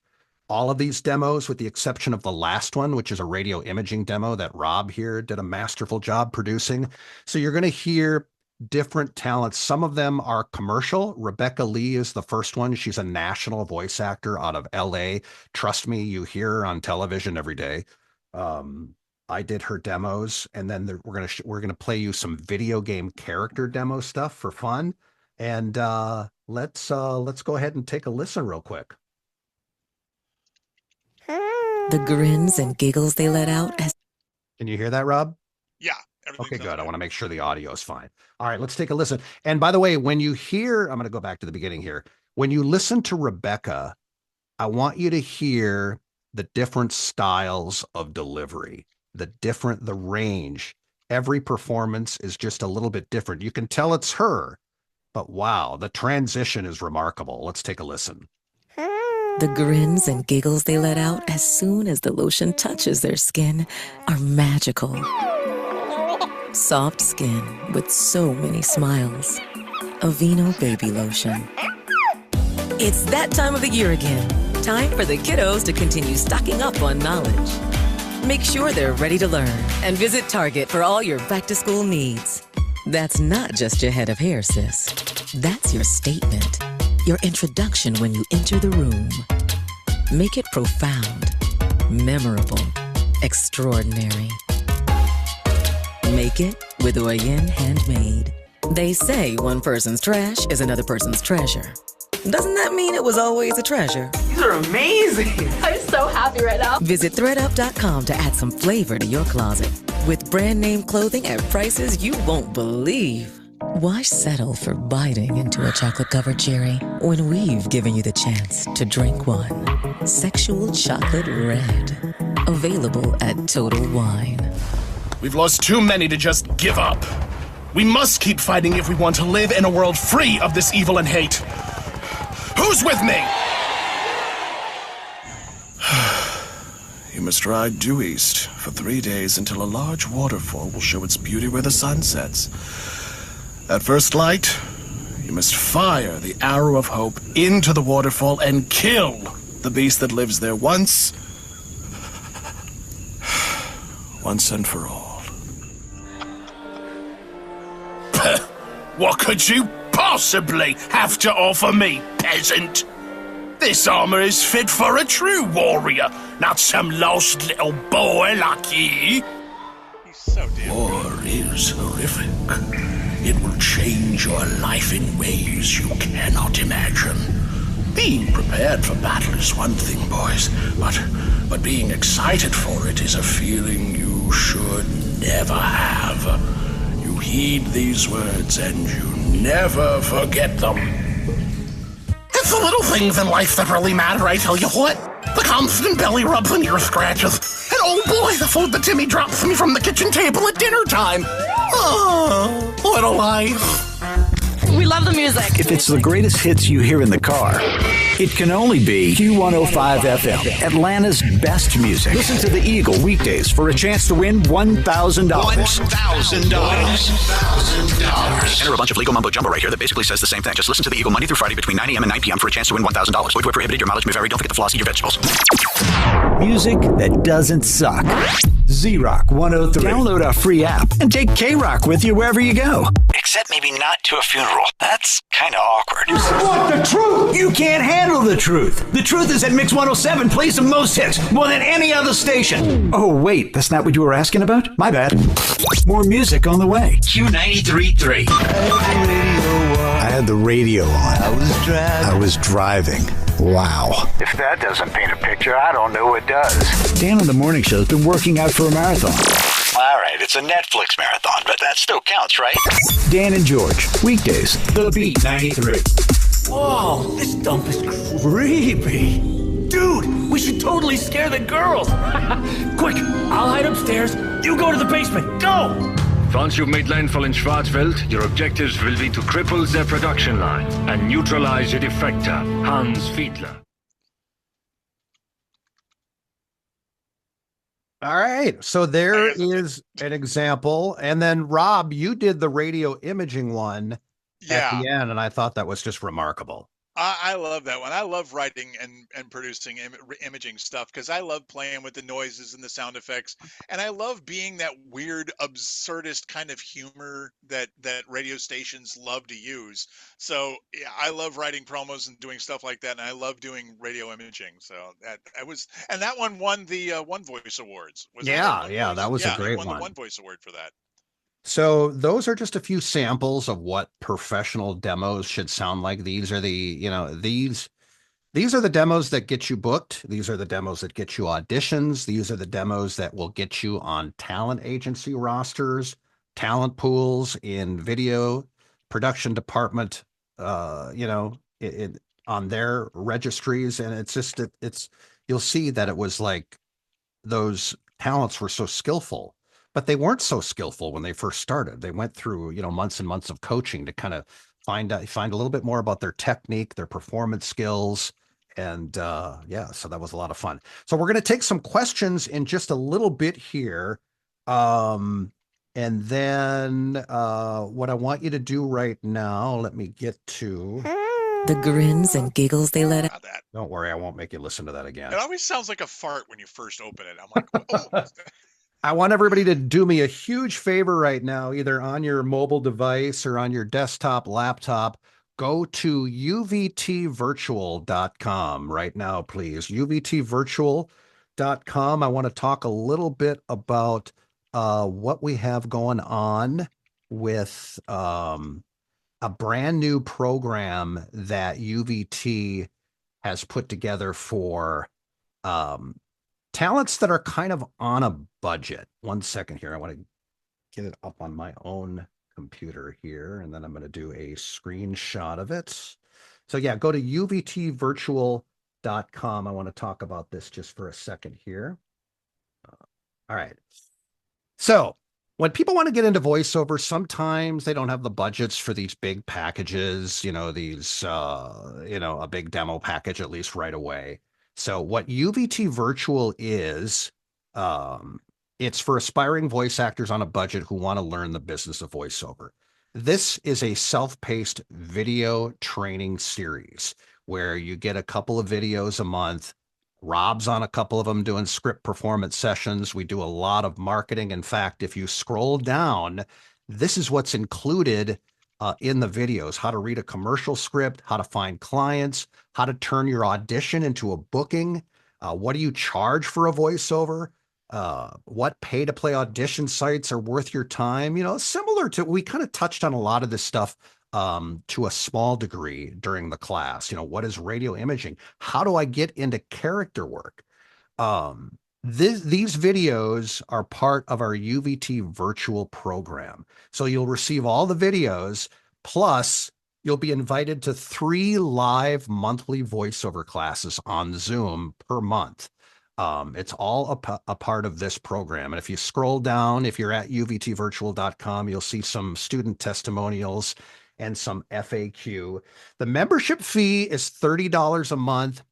all of these demos with the exception of the last one, which is a radio imaging demo that Rob here did a masterful job producing. So you're going to hear different talents. Some of them are commercial. Rebecca Lee is the first one. She's a national voice actor out of LA. Trust me, you hear her on television every day. I did her demos, and then we're gonna play you some video game character demo stuff for fun. And let's go ahead and take a listen real quick. The grins and giggles they let out as... Can you hear that, Rob? Yeah. Okay, good. I want to make sure the audio is fine. All right, let's take a listen. And by the way, when you hear, I'm going to go back to the beginning here. When you listen to Rebecca, I want you to hear the different styles of delivery, the range. Every performance is just a little bit different. You can tell it's her, but wow, the transition is remarkable. Let's take a listen. The grins and giggles they let out as soon as the lotion touches their skin are magical. Soft skin with so many smiles. Aveeno Baby Lotion. It's that time of the year again. Time for the kiddos to continue stocking up on knowledge. Make sure they're ready to learn and visit Target for all your back-to-school needs. That's not just your head of hair, sis. That's your statement. Your introduction when you enter the room. Make it profound, memorable, extraordinary. Make it with Oyen Handmade. They say one person's trash is another person's treasure. Doesn't that mean it was always a treasure? These are amazing. I'm so happy right now. Visit threadup.com to add some flavor to your closet. With brand name clothing at prices you won't believe. Why settle for biting into a chocolate-covered cherry when we've given you the chance to drink one? Sexual Chocolate Red. Available at Total Wine. We've lost too many to just give up. We must keep fighting if we want to live in a world free of this evil and hate. Who's with me? You must ride due east for 3 days until a large waterfall will show its beauty where the sun sets. At first light, you must fire the arrow of hope into the waterfall and kill the beast that lives there once and for all. What could you possibly have to offer me, peasant? This armor is fit for a true warrior, not some lost little boy like you. He's so damn War is horrific. It will change your life in ways you cannot imagine. Being prepared for battle is one thing, boys, but being excited for it is a feeling you should never have. You heed these words and you never forget them. It's the little things in life that really matter, I tell you what. The constant belly rubs and ear scratches. And oh boy, the food that Timmy drops me from the kitchen table at dinner time. Oh, what a life. We love the music. If it's the greatest hits you hear in the car, it can only be Q105 FM, Atlanta's best music. Listen to The Eagle weekdays for a chance to win $1,000. $1,000. Enter a bunch of legal mumbo jumbo right here that basically says the same thing. Just listen to The Eagle Monday through Friday between 9 a.m. and 9 p.m. for a chance to win $1,000. Void where prohibited. Your mileage may vary. Don't forget to floss, eat your vegetables. Music that doesn't suck. Z-Rock 103. Download our free app and take K-Rock with you wherever you go. Except maybe not to a funeral. That's kind of awkward. What the truth? You can't handle the truth. The truth is that Mix 107 plays the most hits, more than any other station. Oh, wait, that's not what you were asking about? My bad. More music on the way. Q93.3. I had the radio on. I was driving. Wow. If that doesn't paint a picture, I don't know what does. Dan on the morning show has been working out for a marathon. All right, it's a Netflix marathon, but that still counts, right? Dan and George, weekdays, The Beat 93. Whoa, this dump is creepy. Dude, we should totally scare the girls. Quick, I'll hide upstairs. You go to the basement. Go! Once you've made landfall in Schwarzwald, your objectives will be to cripple their production line and neutralize the defector, Hans Fiedler. All right. So there is an example. And then, Rob, you did the radio imaging one at the end, and I thought that was just remarkable. I love that one. I love writing and producing imaging stuff because I love playing with the noises and the sound effects. And I love being that weird, absurdist kind of humor that radio stations love to use. So yeah, I love writing promos and doing stuff like that. And I love doing radio imaging. So that one won the One Voice Awards. That was a great won one. The One Voice Award for that. So those are just a few samples of what professional demos should sound like. These are these are the demos that get you booked. These are the demos that get you auditions. These are the demos that will get you on talent agency rosters, talent pools, in video production department, on their registries. And it's just, you'll see that it was like those talents were so skillful. But they weren't so skillful when they first started. They went through, months and months of coaching to kind of find a little bit more about their technique, their performance skills. And so that was a lot of fun. So we're going to take some questions in just a little bit here. And then what I want you to do right now, let me get to The grins and giggles they let out. Don't worry, I won't make you listen to that again. It always sounds like a fart when you first open it. I'm like, oh. I want everybody to do me a huge favor right now, either on your mobile device or on your desktop, laptop. Go to uvtvirtual.com right now, please. uvtvirtual.com. I want to talk a little bit about what we have going on with a brand new program that UVT has put together for talents that are kind of on a budget. One second here. I want to get it up on my own computer here, and then I'm going to do a screenshot of it. So yeah, go to uvtvirtual.com. I want to talk about this just for a second here. All right. So when people want to get into voiceover, sometimes they don't have the budgets for these big packages, these, a big demo package, at least right away. So what UVT Virtual is, it's for aspiring voice actors on a budget who want to learn the business of voiceover. This is a self-paced video training series where you get a couple of videos a month. Rob's on a couple of them doing script performance sessions. We do a lot of marketing. In fact, if you scroll down, this is what's included in the videos: how to read a commercial script, how to find clients, how to turn your audition into a booking, what do you charge for a voiceover, what pay-to-play audition sites are worth your time. Similar to, we kind of touched on a lot of this stuff to a small degree during the class. What is radio imaging? How do I get into character work? These videos are part of our UVT virtual program. So you'll receive all the videos, plus you'll be invited to 3 live monthly voiceover classes on Zoom per month. It's all a part of this program. And if you scroll down, if you're at uvtvirtual.com, you'll see some student testimonials and some FAQ. The membership fee is $30 a month,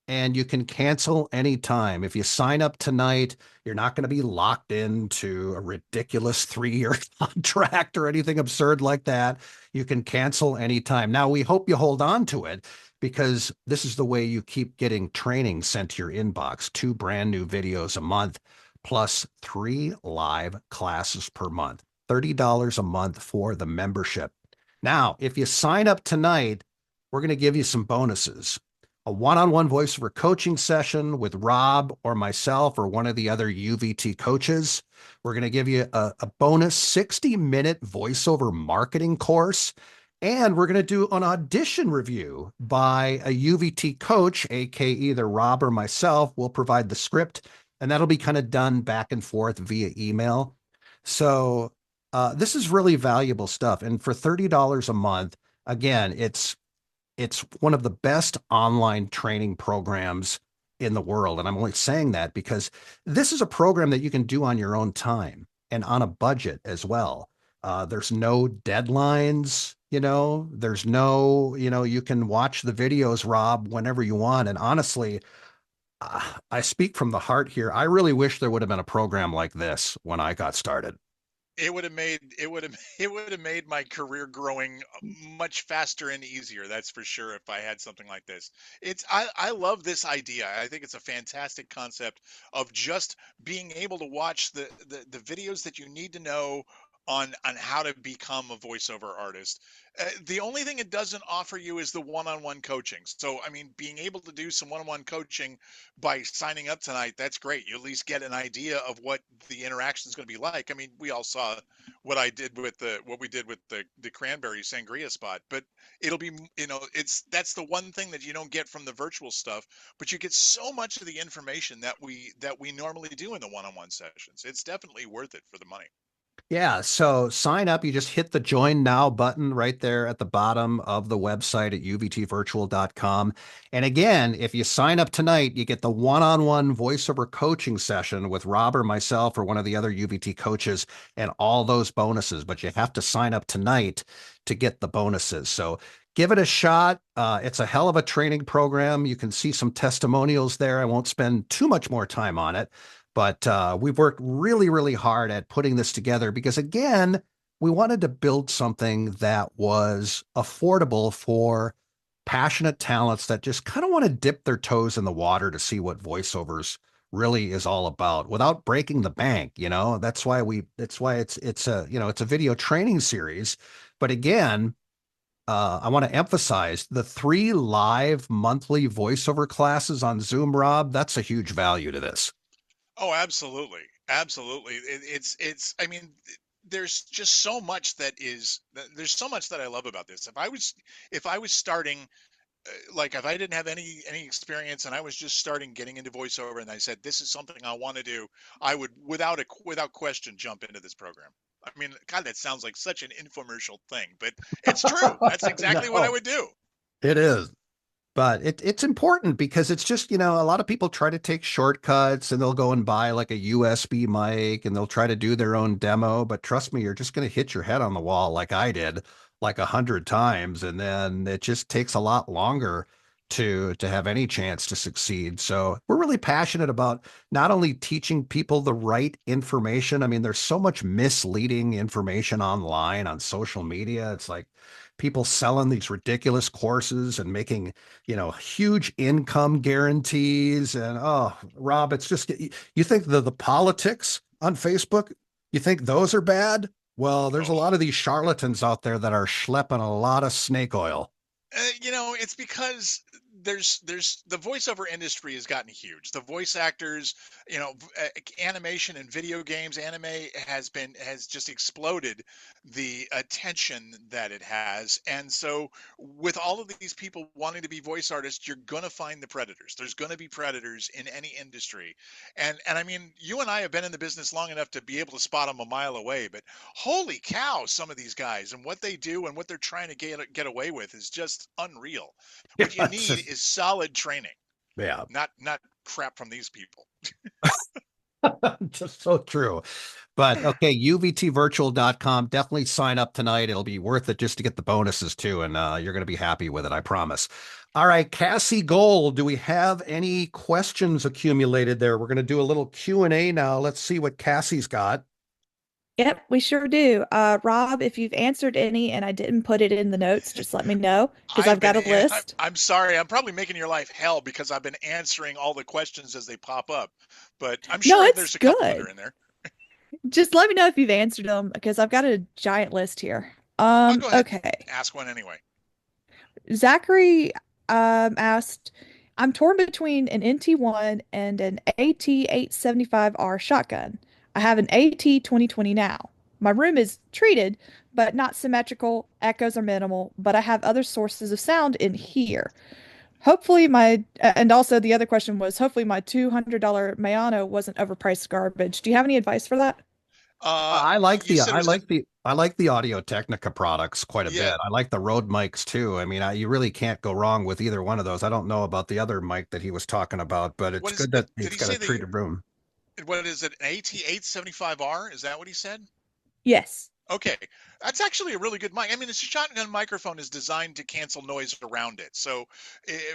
and you can cancel anytime. If you sign up tonight, you're not going to be locked into a ridiculous 3-year contract or anything absurd like that. You can cancel anytime. Now, we hope you hold on to it, because this is the way you keep getting training sent to your inbox. 2 brand new videos a month, plus 3 live classes per month. $30 a month for the membership. Now, if you sign up tonight, we're going to give you some bonuses. A one-on-one voiceover coaching session with Rob or myself or one of the other UVT coaches. We're going to give you a bonus 60-minute voiceover marketing course. And we're going to do an audition review by a UVT coach, aka either Rob or myself. We'll provide the script, and that'll be kind of done back and forth via email. So this is really valuable stuff. And for $30 a month, again, it's one of the best online training programs in the world. And I'm only saying that because this is a program that you can do on your own time and on a budget as well. There's no deadlines, there's no, you can watch the videos, Rob, whenever you want. And honestly, I speak from the heart here. I really wish there would have been a program like this when I got started. It would have made my career growing much faster and easier. That's for sure. If I had something like this, I love this idea. I think it's a fantastic concept of just being able to watch the videos that you need to know on how to become a voiceover artist. The only thing it doesn't offer you is the one-on-one coaching. So, I mean, being able to do some one-on-one coaching by signing up tonight, that's great. You at least get an idea of what the interaction is going to be like. I mean, we all saw what we did with the cranberry sangria spot, but it'll be, that's the one thing that you don't get from the virtual stuff, but you get so much of the information that we normally do in the one-on-one sessions. It's definitely worth it for the money. Yeah, so sign up. You just hit the join now button right there at the bottom of the website at uvtvirtual.com. And again, if you sign up tonight, you get the one-on-one voiceover coaching session with Rob or myself or one of the other UVT coaches and all those bonuses. But you have to sign up tonight to get the bonuses. So give it a shot. It's a hell of a training program. You can see some testimonials there. I won't spend too much more time on it. But we've worked really, really hard at putting this together because, again, we wanted to build something that was affordable for passionate talents that just kind of want to dip their toes in the water to see what voiceovers really is all about without breaking the bank. That's why it's a, it's a video training series. But again, I want to emphasize the 3 live monthly voiceover classes on Zoom, Rob. That's a huge value to this. Oh, absolutely. Absolutely. I mean, there's just so much there's so much that I love about this. If I was starting, like if I didn't have any experience and I was just starting getting into voiceover and I said, this is something I want to do, I would without question jump into this program. I mean, God, that sounds like such an infomercial thing, but it's true. That's exactly what I would do. It is. But it's important because it's just, a lot of people try to take shortcuts and they'll go and buy like a USB mic and they'll try to do their own demo. But trust me, you're just going to hit your head on the wall like I did like 100 times. And then it just takes a lot longer to have any chance to succeed. So we're really passionate about not only teaching people the right information. I mean, there's so much misleading information online on social media. It's like people selling these ridiculous courses and making, huge income guarantees. And oh, Rob, it's just, you think the politics on Facebook, you think those are bad? Well, there's a lot of these charlatans out there that are schlepping a lot of snake oil. It's because there's the voiceover industry has gotten huge. The voice actors, animation and video games, anime has just exploded the attention that it has. And so with all of these people wanting to be voice artists, you're going to find the predators. There's going to be predators in any industry. And I mean, you and I have been in the business long enough to be able to spot them a mile away, but holy cow, some of these guys and what they do and what they're trying to get away with is just unreal. What you need is solid training. Yeah. Not crap from these people. Just so true. But okay, uvtvirtual.com. Definitely sign up tonight. It'll be worth it just to get the bonuses too. And you're going to be happy with it. I promise. All right, Cassie Gold, do we have any questions accumulated there? We're going to do a little Q&A now. Let's see what Cassie's got. Yep, we sure do. Rob, if you've answered any and I didn't put it in the notes, just let me know because I've got a list. I'm sorry. I'm probably making your life hell because I've been answering all the questions as they pop up, but I'm sure there's a couple that are in there. Just let me know if you've answered them because I've got a giant list here. I'll go ahead Okay. and ask one anyway. Zachary asked, I'm torn between an NT1 and an AT875R shotgun. I have an AT2020 now. My room is treated, but not symmetrical. Echoes are minimal, but I have other sources of sound in here. Hopefully and also the other question was, hopefully my $200 Mayano wasn't overpriced garbage. Do you have any advice for that? I like the Audio Technica products quite a bit. I like the Rode mics too. I mean, you really can't go wrong with either one of those. I don't know about the other mic that he was talking about, but it's good that he's got a treated room. What is it? An AT875R? Is that what he said? Yes. Okay, that's actually a really good mic. I mean, a shotgun microphone is designed to cancel noise around it. So,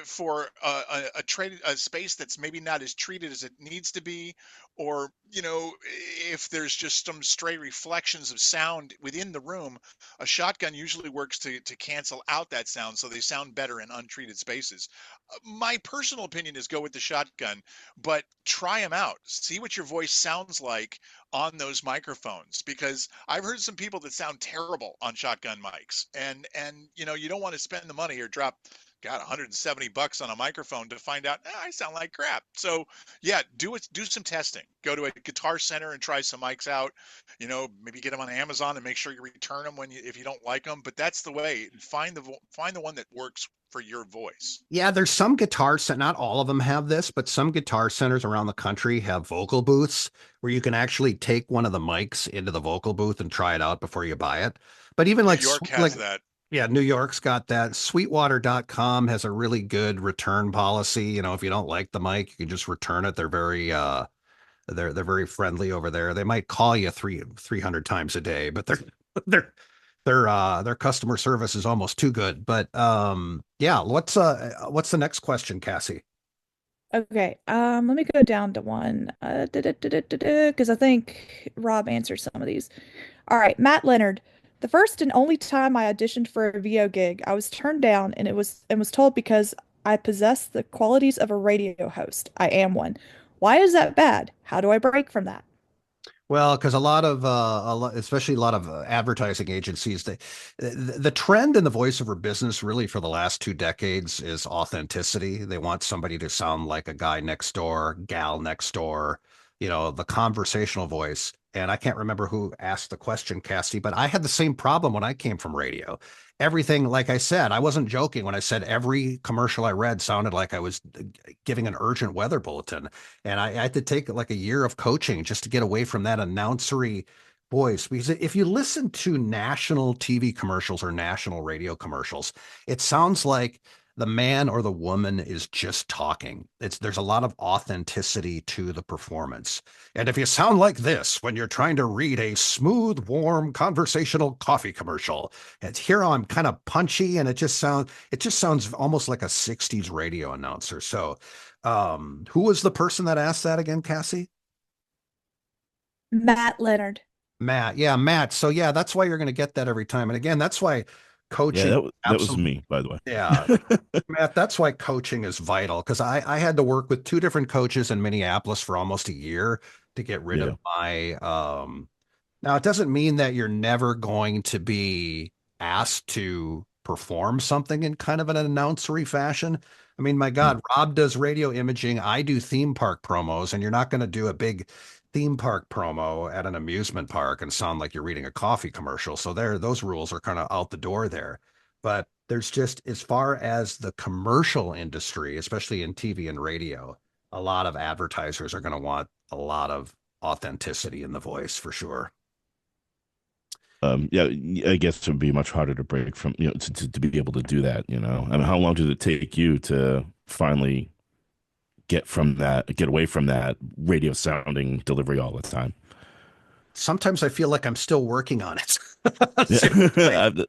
for a space that's maybe not as treated as it needs to be, or if there's just some stray reflections of sound within the room, a shotgun usually works to cancel out that sound, so they sound better in untreated spaces. My personal opinion is go with the shotgun, but try them out. See what your voice sounds like on those microphones, because I've heard some people that sound terrible on shotgun mics, and you don't want to spend the money or drop $170 on a microphone to find out I sound like crap. So yeah, do some testing. Go to a Guitar Center and try some mics out. Maybe get them on Amazon and make sure you return them if you don't like them. But that's the way. Find the one that works for your voice. Yeah, there's some not all of them have this, but some guitar centers around the country have vocal booths where you can actually take one of the mics into the vocal booth and try it out before you buy it. But even New York has that. Yeah, New York's got that. Sweetwater.com has a really good return policy. If you don't like the mic, you can just return it. They're very they're very friendly over there. They might call you 300 times a day, but their customer service is almost too good. But yeah, what's the next question, Cassie? Okay, let me go down to one because I think Rob answered some of these. All right, Matt Leonard. The first and only time I auditioned for a VO gig, I was turned down and was told because I possess the qualities of a radio host. I am one. Why is that bad? How do I break from that? Well, because especially a lot of advertising agencies, the trend in the voiceover business really for the last 2 decades is authenticity. They want somebody to sound like a guy next door, gal next door, the conversational voice. And I can't remember who asked the question, Cassie, but I had the same problem when I came from radio. Everything, like I said, I wasn't joking when I said every commercial I read sounded like I was giving an urgent weather bulletin. And I had to take like a year of coaching just to get away from that announcery voice. Because if you listen to national TV commercials or national radio commercials, it sounds like the man or the woman is just talking. There's a lot of authenticity to the performance. And if you sound like this when you're trying to read a smooth, warm, conversational coffee commercial, and here I'm kind of punchy, and it just sounds almost like a 60s radio announcer. So who was the person that asked that again, Cassie? Matt Leonard. Matt. Yeah, Matt. So yeah, that's why you're going to get that every time. And again, that's why coaching. Yeah, that was me, by the way. Yeah, Matt, that's why coaching is vital, because I had to work with 2 different coaches in Minneapolis for almost a year to get rid of my now it doesn't mean that you're never going to be asked to perform something in kind of an announcery fashion. I mean, my God, Rob does radio imaging, I do theme park promos, and you're not going to do a big theme park promo at an amusement park and sound like you're reading a coffee commercial. So those rules are kind of out the door there. But there's just, as far as the commercial industry, especially in TV and radio, a lot of advertisers are going to want a lot of authenticity in the voice for sure. Yeah, I guess it would be much harder to break from, to be able to do that, I mean, how long did it take you to finally get away from that radio sounding delivery all the time? Sometimes I feel like I'm still working on it.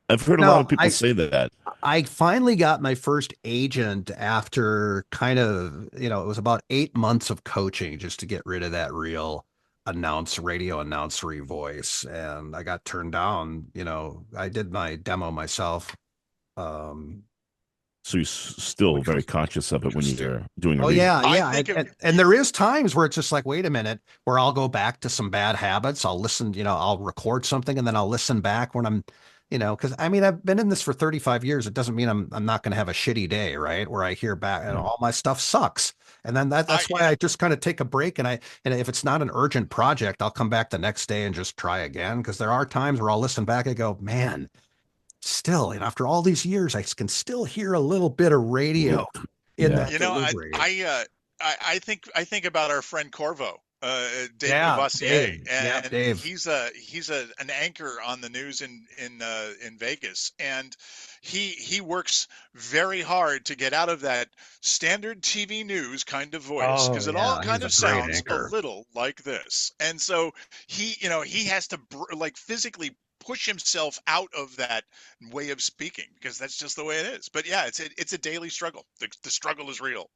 I've heard a lot of people say that. I finally got my first agent after kind of, it was about 8 months of coaching just to get rid of that real radio announcery voice. And I got turned down. I did my demo myself. So you're still very conscious of it when you're doing. Yeah. And there is times where it's just like, wait a minute, where I'll go back to some bad habits. I'll listen, I'll record something and then I'll listen back when I'm, because I mean, I've been in this for 35 years. It doesn't mean I'm not going to have a shitty day, right? Where I hear back and all my stuff sucks. And then that's why I just kind of take a break. And if it's not an urgent project, I'll come back the next day and just try again. Because there are times where I'll listen back and go, man, still, and after all these years, I can still hear a little bit of radio in that delivery. I think about our friend Corvo, Dave Lavoisier, and Dave. he's an anchor on the news in Vegas, and he works very hard to get out of that standard TV news kind of voice, because it all kind of sounds a little like this, and so he has to physically push himself out of that way of speaking, because that's just the way it is. But yeah, it's a daily struggle. The struggle is real.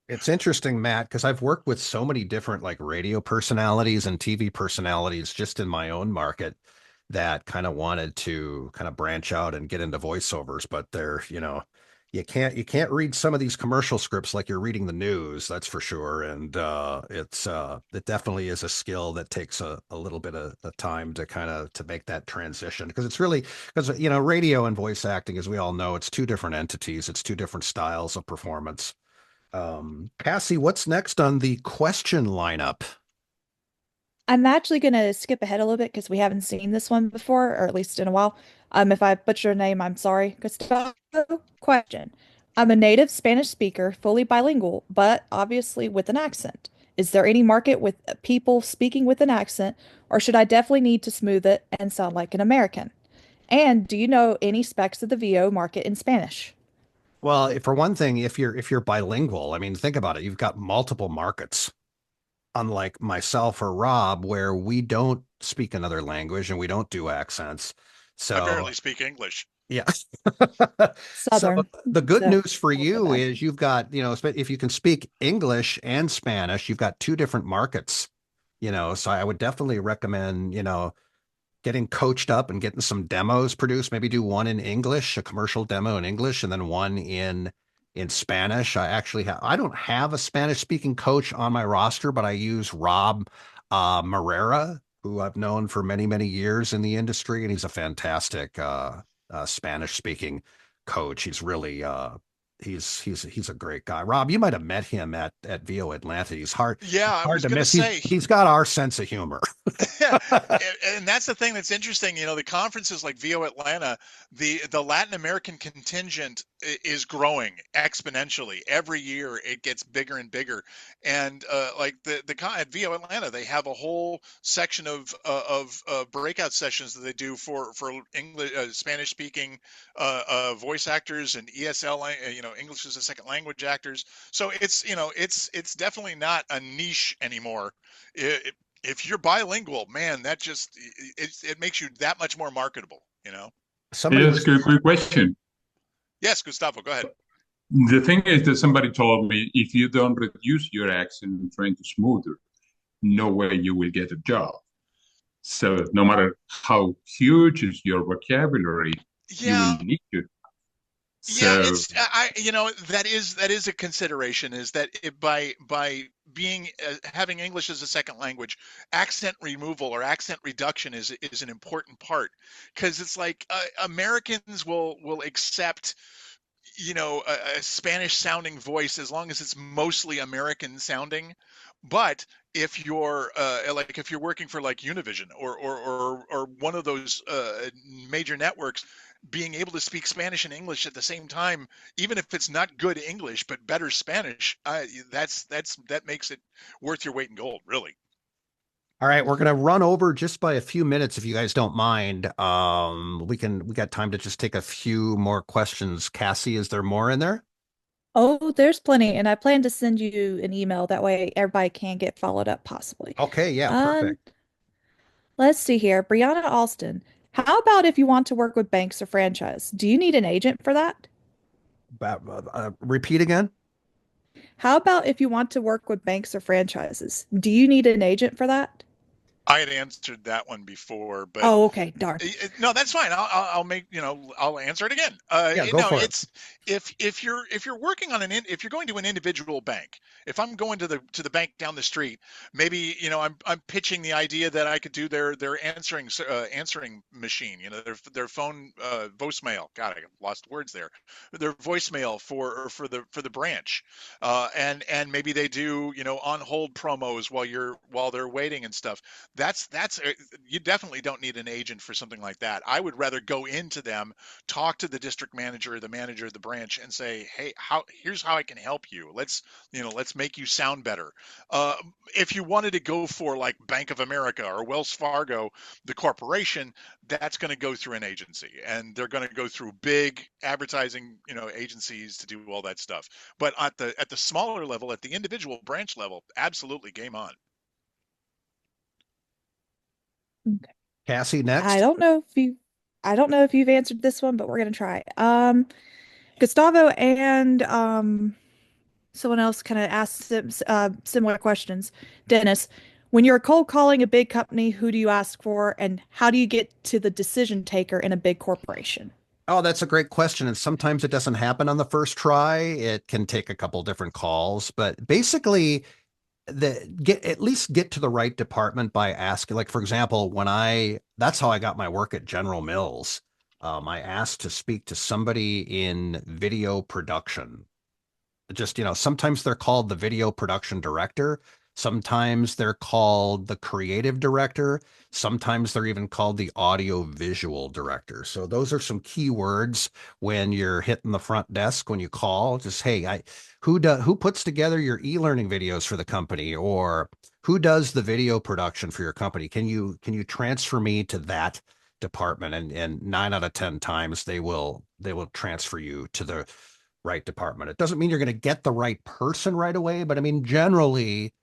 It's interesting, Matt, because I've worked with so many different radio personalities and TV personalities just in my own market that kind of wanted to kind of branch out and get into voiceovers, but they're, you can't read some of these commercial scripts like you're reading the news, that's for sure. And it definitely is a skill that takes a little bit of time to to make that transition, because it's really, because radio and voice acting, as we all know, it's 2 different entities, it's 2 different styles of performance. Cassie, what's next on the question lineup? I'm actually going to skip ahead a little bit because we haven't seen this one before, or at least in a while. If I butcher your name, I'm sorry. Gustavo, question. I'm a native Spanish speaker, fully bilingual, but obviously with an accent. Is there any market with people speaking with an accent, or should I definitely need to smooth it and sound like an American? And do you know any specs of the VO market in Spanish? Well, for one thing, if you're bilingual, I mean, think about it. You've got multiple markets, unlike myself or Rob, where we don't speak another language and we don't do accents. So I barely speak English. Yeah. Southern. So the good news for you is you've got, if you can speak English and Spanish, you've got 2 different markets, so I would definitely recommend, getting coached up and getting some demos produced. Maybe do one in English, a commercial demo in English, and then one in Spanish. I don't have a Spanish speaking coach on my roster, but I use Rob Marrera, who I've known for many, many years in the industry, and he's a fantastic Spanish speaking coach. He's really he's a great guy. Rob, you might have met him at VO Atlanta. He's hard I was to going to miss. say He's got our sense of humor. and that's the thing that's interesting. The conferences like VO Atlanta, the Latin American contingent is growing exponentially every year. It gets bigger and bigger, and like at VO Atlanta, they have a whole section of breakout sessions that they do for English Spanish speaking voice actors and ESL, English as a second language actors. So it's definitely not a niche anymore. If you're bilingual, man, that just it makes you that much more marketable. Yes, good question. Yes, Gustavo, go ahead. The thing is that somebody told me if you don't reduce your accent and trying to smoother, no way you will get a job. So no matter how huge is your vocabulary, you will need to. So, that is a consideration, is that by being having English as a second language, accent removal or accent reduction is an important part, because it's like Americans will accept a Spanish sounding voice as long as it's mostly American sounding. But if you're if you're working for like Univision or one of those major networks, being able to speak Spanish and English at the same time, even if it's not good English but better Spanish, that makes it worth your weight in gold, really. All right, we're gonna run over just by a few minutes if you guys don't mind. We got time to just take a few more questions. Cassie, is there more in there? Oh, there's plenty, and I plan to send you an email. That way everybody can get followed up possibly. Okay, yeah, perfect. Let's see here. Brianna Alston. How about if you want to work with banks or franchise? Do you need an agent for that? Repeat again. How about if you want to work with banks or franchises? Do you need an agent for that? I had answered that one before, but okay, darn. No, that's fine. I'll make I'll answer it again. Go for it. If you're working on if you're going to an individual bank, if I'm going to the bank down the street, maybe I'm pitching the idea that I could do their answering machine, their phone voicemail. God, I lost words there. Their voicemail for the branch, and maybe they do on hold promos while they're waiting and stuff. That's you definitely don't need an agent for something like that. I would rather go into them, talk to the district manager or the manager of the branch and say, hey, here's how I can help you. Let's make you sound better. If you wanted to go for like Bank of America or Wells Fargo, the corporation, that's going to go through an agency, and they're going to go through big advertising, agencies to do all that stuff. But at the smaller level, at the individual branch level, absolutely game on. Okay. Cassie, next. I don't know if you've answered this one, but we're gonna try. Gustavo and someone else kind of asked similar questions. Dennis, when you're cold calling a big company, who do you ask for, and how do you get to the decision taker in a big corporation? Oh, that's a great question. And sometimes it doesn't happen on the first try. It can take a couple different calls, but basically at least get to the right department by asking. Like, for example, that's how I got my work at General Mills. I asked to speak to somebody in video production. Just, sometimes they're called the video production director. Sometimes they're called the creative director. Sometimes they're even called the audio visual director. So those are some key words when you're hitting the front desk when you call. Just, hey, who puts together your e-learning videos for the company, or who does the video production for your company? Can you transfer me to that department? And 9 out of 10 times they will transfer you to the right department. It doesn't mean you're going to get the right person right away, but I mean, generally,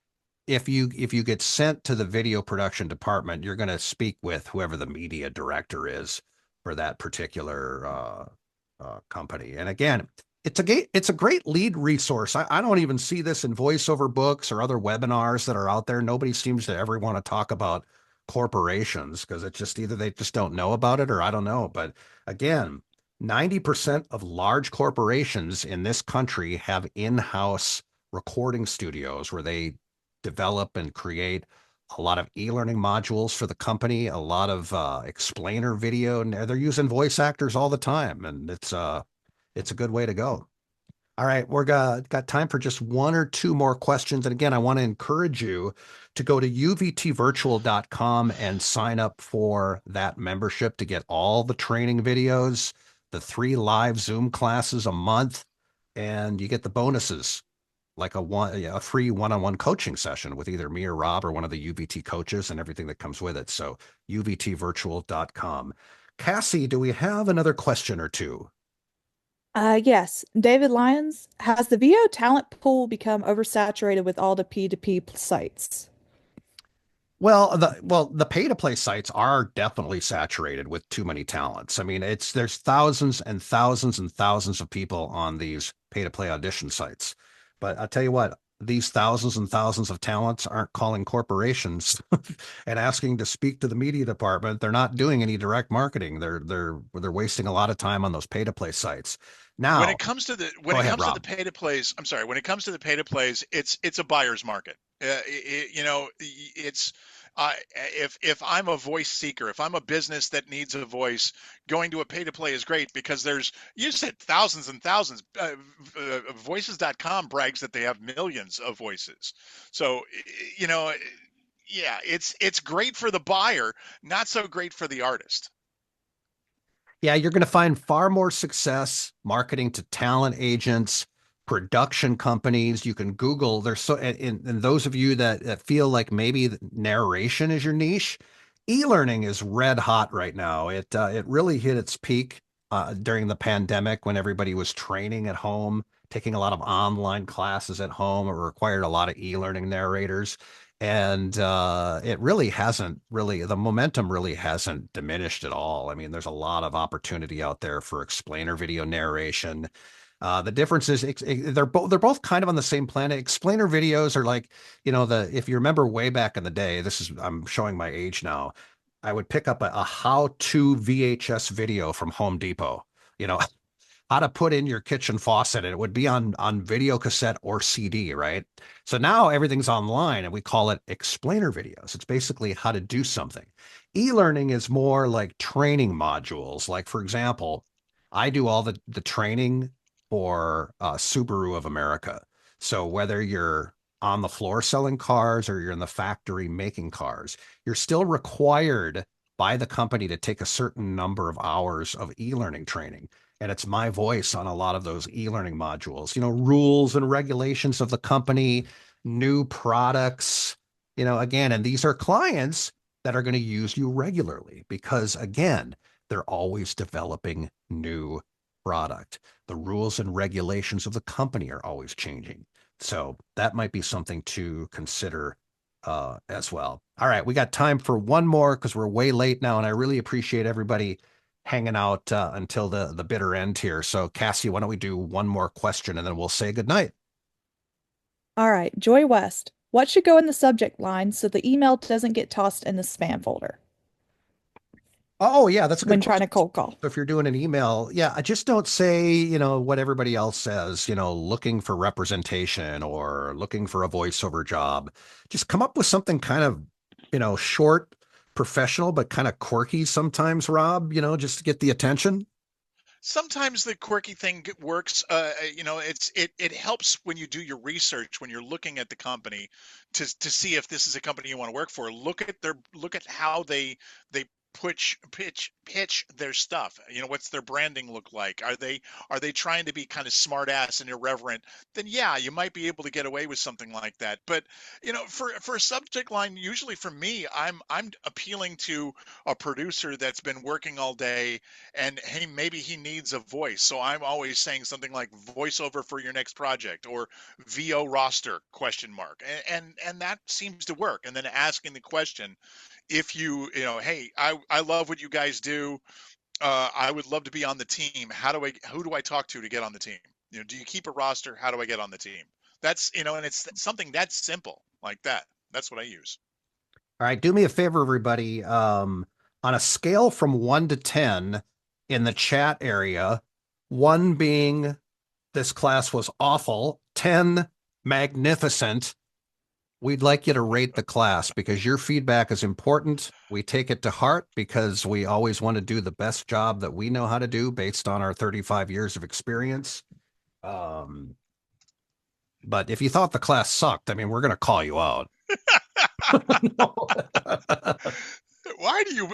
if you get sent to the video production department, you're going to speak with whoever the media director is for that particular company. And again, it's a great lead resource. I don't even see this in voiceover books or other webinars that are out there. Nobody seems to ever want to talk about corporations because it's just either they just don't know about it or I don't know. But again, 90% of large corporations in this country have in-house recording studios where they develop and create a lot of e-learning modules for the company, a lot of explainer video, and they're using voice actors all the time, and it's a good way to go. All right, we're got time for just one or two more questions. And again, I want to encourage you to go to uvtvirtual.com and sign up for that membership to get all the training videos, the 3 live Zoom classes a month, and you get the bonuses like a free one-on-one coaching session with either me or Rob or one of the UVT coaches and everything that comes with it. So uvtvirtual.com. Cassie, do we have another question or two? Yes, David Lyons, has the VO talent pool become oversaturated with all the P2P sites? Well, the pay-to-play sites are definitely saturated with too many talents. I mean, there's thousands and thousands and thousands of people on these pay-to-play audition sites. But I'll tell you what, these thousands and thousands of talents aren't calling corporations and asking to speak to the media department. They're not doing any direct marketing. They're wasting a lot of time on those pay-to-play sites. Now, when it comes to the pay to plays, I'm sorry. When it comes to the pay to plays, it's a buyer's market. It's if I'm a voice seeker, if I'm a business that needs a voice, going to a pay to play is great because you said thousands and thousands. Voices.com brags that they have millions of voices. So yeah, it's great for the buyer, not so great for the artist. Yeah, you're going to find far more success marketing to talent agents, production companies. You can Google. And those of you that feel like maybe narration is your niche, e-learning is red hot right now. It really hit its peak during the pandemic when everybody was training at home, taking a lot of online classes at home. It required a lot of e-learning narrators. And it really hasn't the momentum really hasn't diminished at all. I mean, there's a lot of opportunity out there for explainer video narration. The difference is they're both kind of on the same planet. Explainer videos are like, if you remember way back in the day, I'm showing my age now. I would pick up a how-to VHS video from Home Depot, how to put in your kitchen faucet, and it would be on video cassette or CD, right? So now everything's online and we call it explainer videos. It's basically how to do something. E-learning is more like training modules. Like, for example, I do all the training for Subaru of America. So whether you're on the floor selling cars or you're in the factory making cars, you're still required by the company to take a certain number of hours of e-learning training. And it's my voice on a lot of those e-learning modules, rules and regulations of the company, new products, again, and these are clients that are going to use you regularly because, again, they're always developing new product. The rules and regulations of the company are always changing. So that might be something to consider as well. All right, we got time for one more because we're way late now, and I really appreciate everybody hanging out until the bitter end here. So Cassie, why don't we do one more question and then we'll say goodnight. All right, Joy West, what should go in the subject line so the email doesn't get tossed in the spam folder? Oh, yeah, that's a good when trying to cold call. So if you're doing an email, yeah, just don't say, what everybody else says, looking for representation or looking for a voiceover job. Just come up with something kind of, short, professional, but kind of quirky sometimes, Rob, just to get the attention. Sometimes the quirky thing works. It helps when you do your research, when you're looking at the company to see if this is a company you want to work for. Look at how they pitch their stuff. What's their branding look like? Are they trying to be kind of smart ass and irreverent? Then yeah, you might be able to get away with something like that. But for a subject line, usually for me, I'm appealing to a producer that's been working all day and hey, maybe he needs a voice. So I'm always saying something like voiceover for your next project or VO roster ? And that seems to work. And then asking the question, if hey, I love what you guys do. I would love to be on the team. Who do I talk to get on the team? Do you keep a roster? How do I get on the team? That's, and it's something that's simple like that. That's what I use. All right, do me a favor, everybody. On a scale from 1 to 10 in the chat area, 1 being this class was awful, 10 magnificent, we'd like you to rate the class because your feedback is important. We take it to heart because we always want to do the best job that we know how to do based on our 35 years of experience. But if you thought the class sucked, I mean, we're going to call you out. Why do you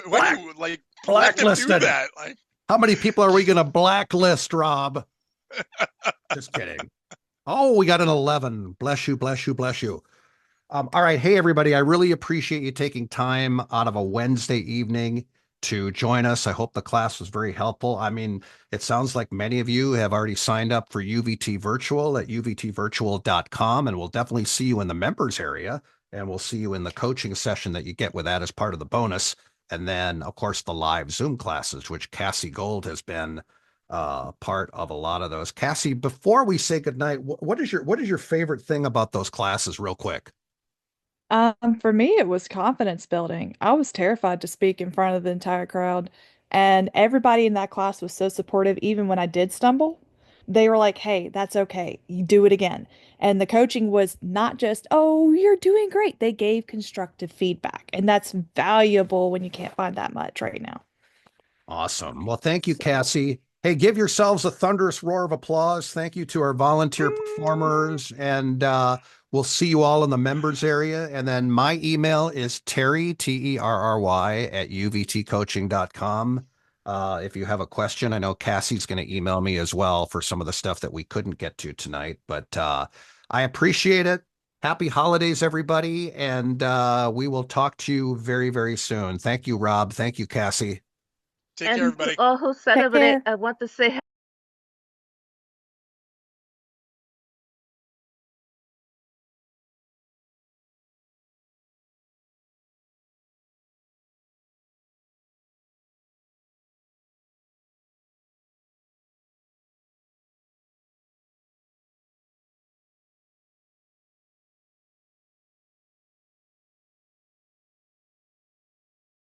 like let them do Blacklisted. that? Like, how many people are we going to blacklist, Rob? Just kidding. Oh, we got an 11. Bless you, bless you, bless you. All right. Hey, everybody. I really appreciate you taking time out of a Wednesday evening to join us. I hope the class was very helpful. I mean, it sounds like many of you have already signed up for UVT Virtual at uvtvirtual.com, and we'll definitely see you in the members area, and we'll see you in the coaching session that you get with that as part of the bonus. And then, of course, the live Zoom classes, which Cassie Gold has been part of a lot of those. Cassie, before we say goodnight, what is your favorite thing about those classes, real quick? For me, it was confidence building. I was terrified to speak in front of the entire crowd, and everybody in that class was so supportive. Even when I did stumble, they were like, "Hey, that's okay. You do it again." And the coaching was not just, "Oh, you're doing great." They gave constructive feedback, and that's valuable when you can't find that much right now. Awesome. Well, thank you, Cassie. Hey, give yourselves a thunderous roar of applause. Thank you to our volunteer performers, and we'll see you all in the members area. And then my email is Terry, Terry, at uvtcoaching.com. If you have a question, I know Cassie's going to email me as well for some of the stuff that we couldn't get to tonight, but I appreciate it. Happy holidays, everybody. And we will talk to you very, very soon. Thank you, Rob. Thank you, Cassie. Take care, everybody. To all who celebrate, I want to say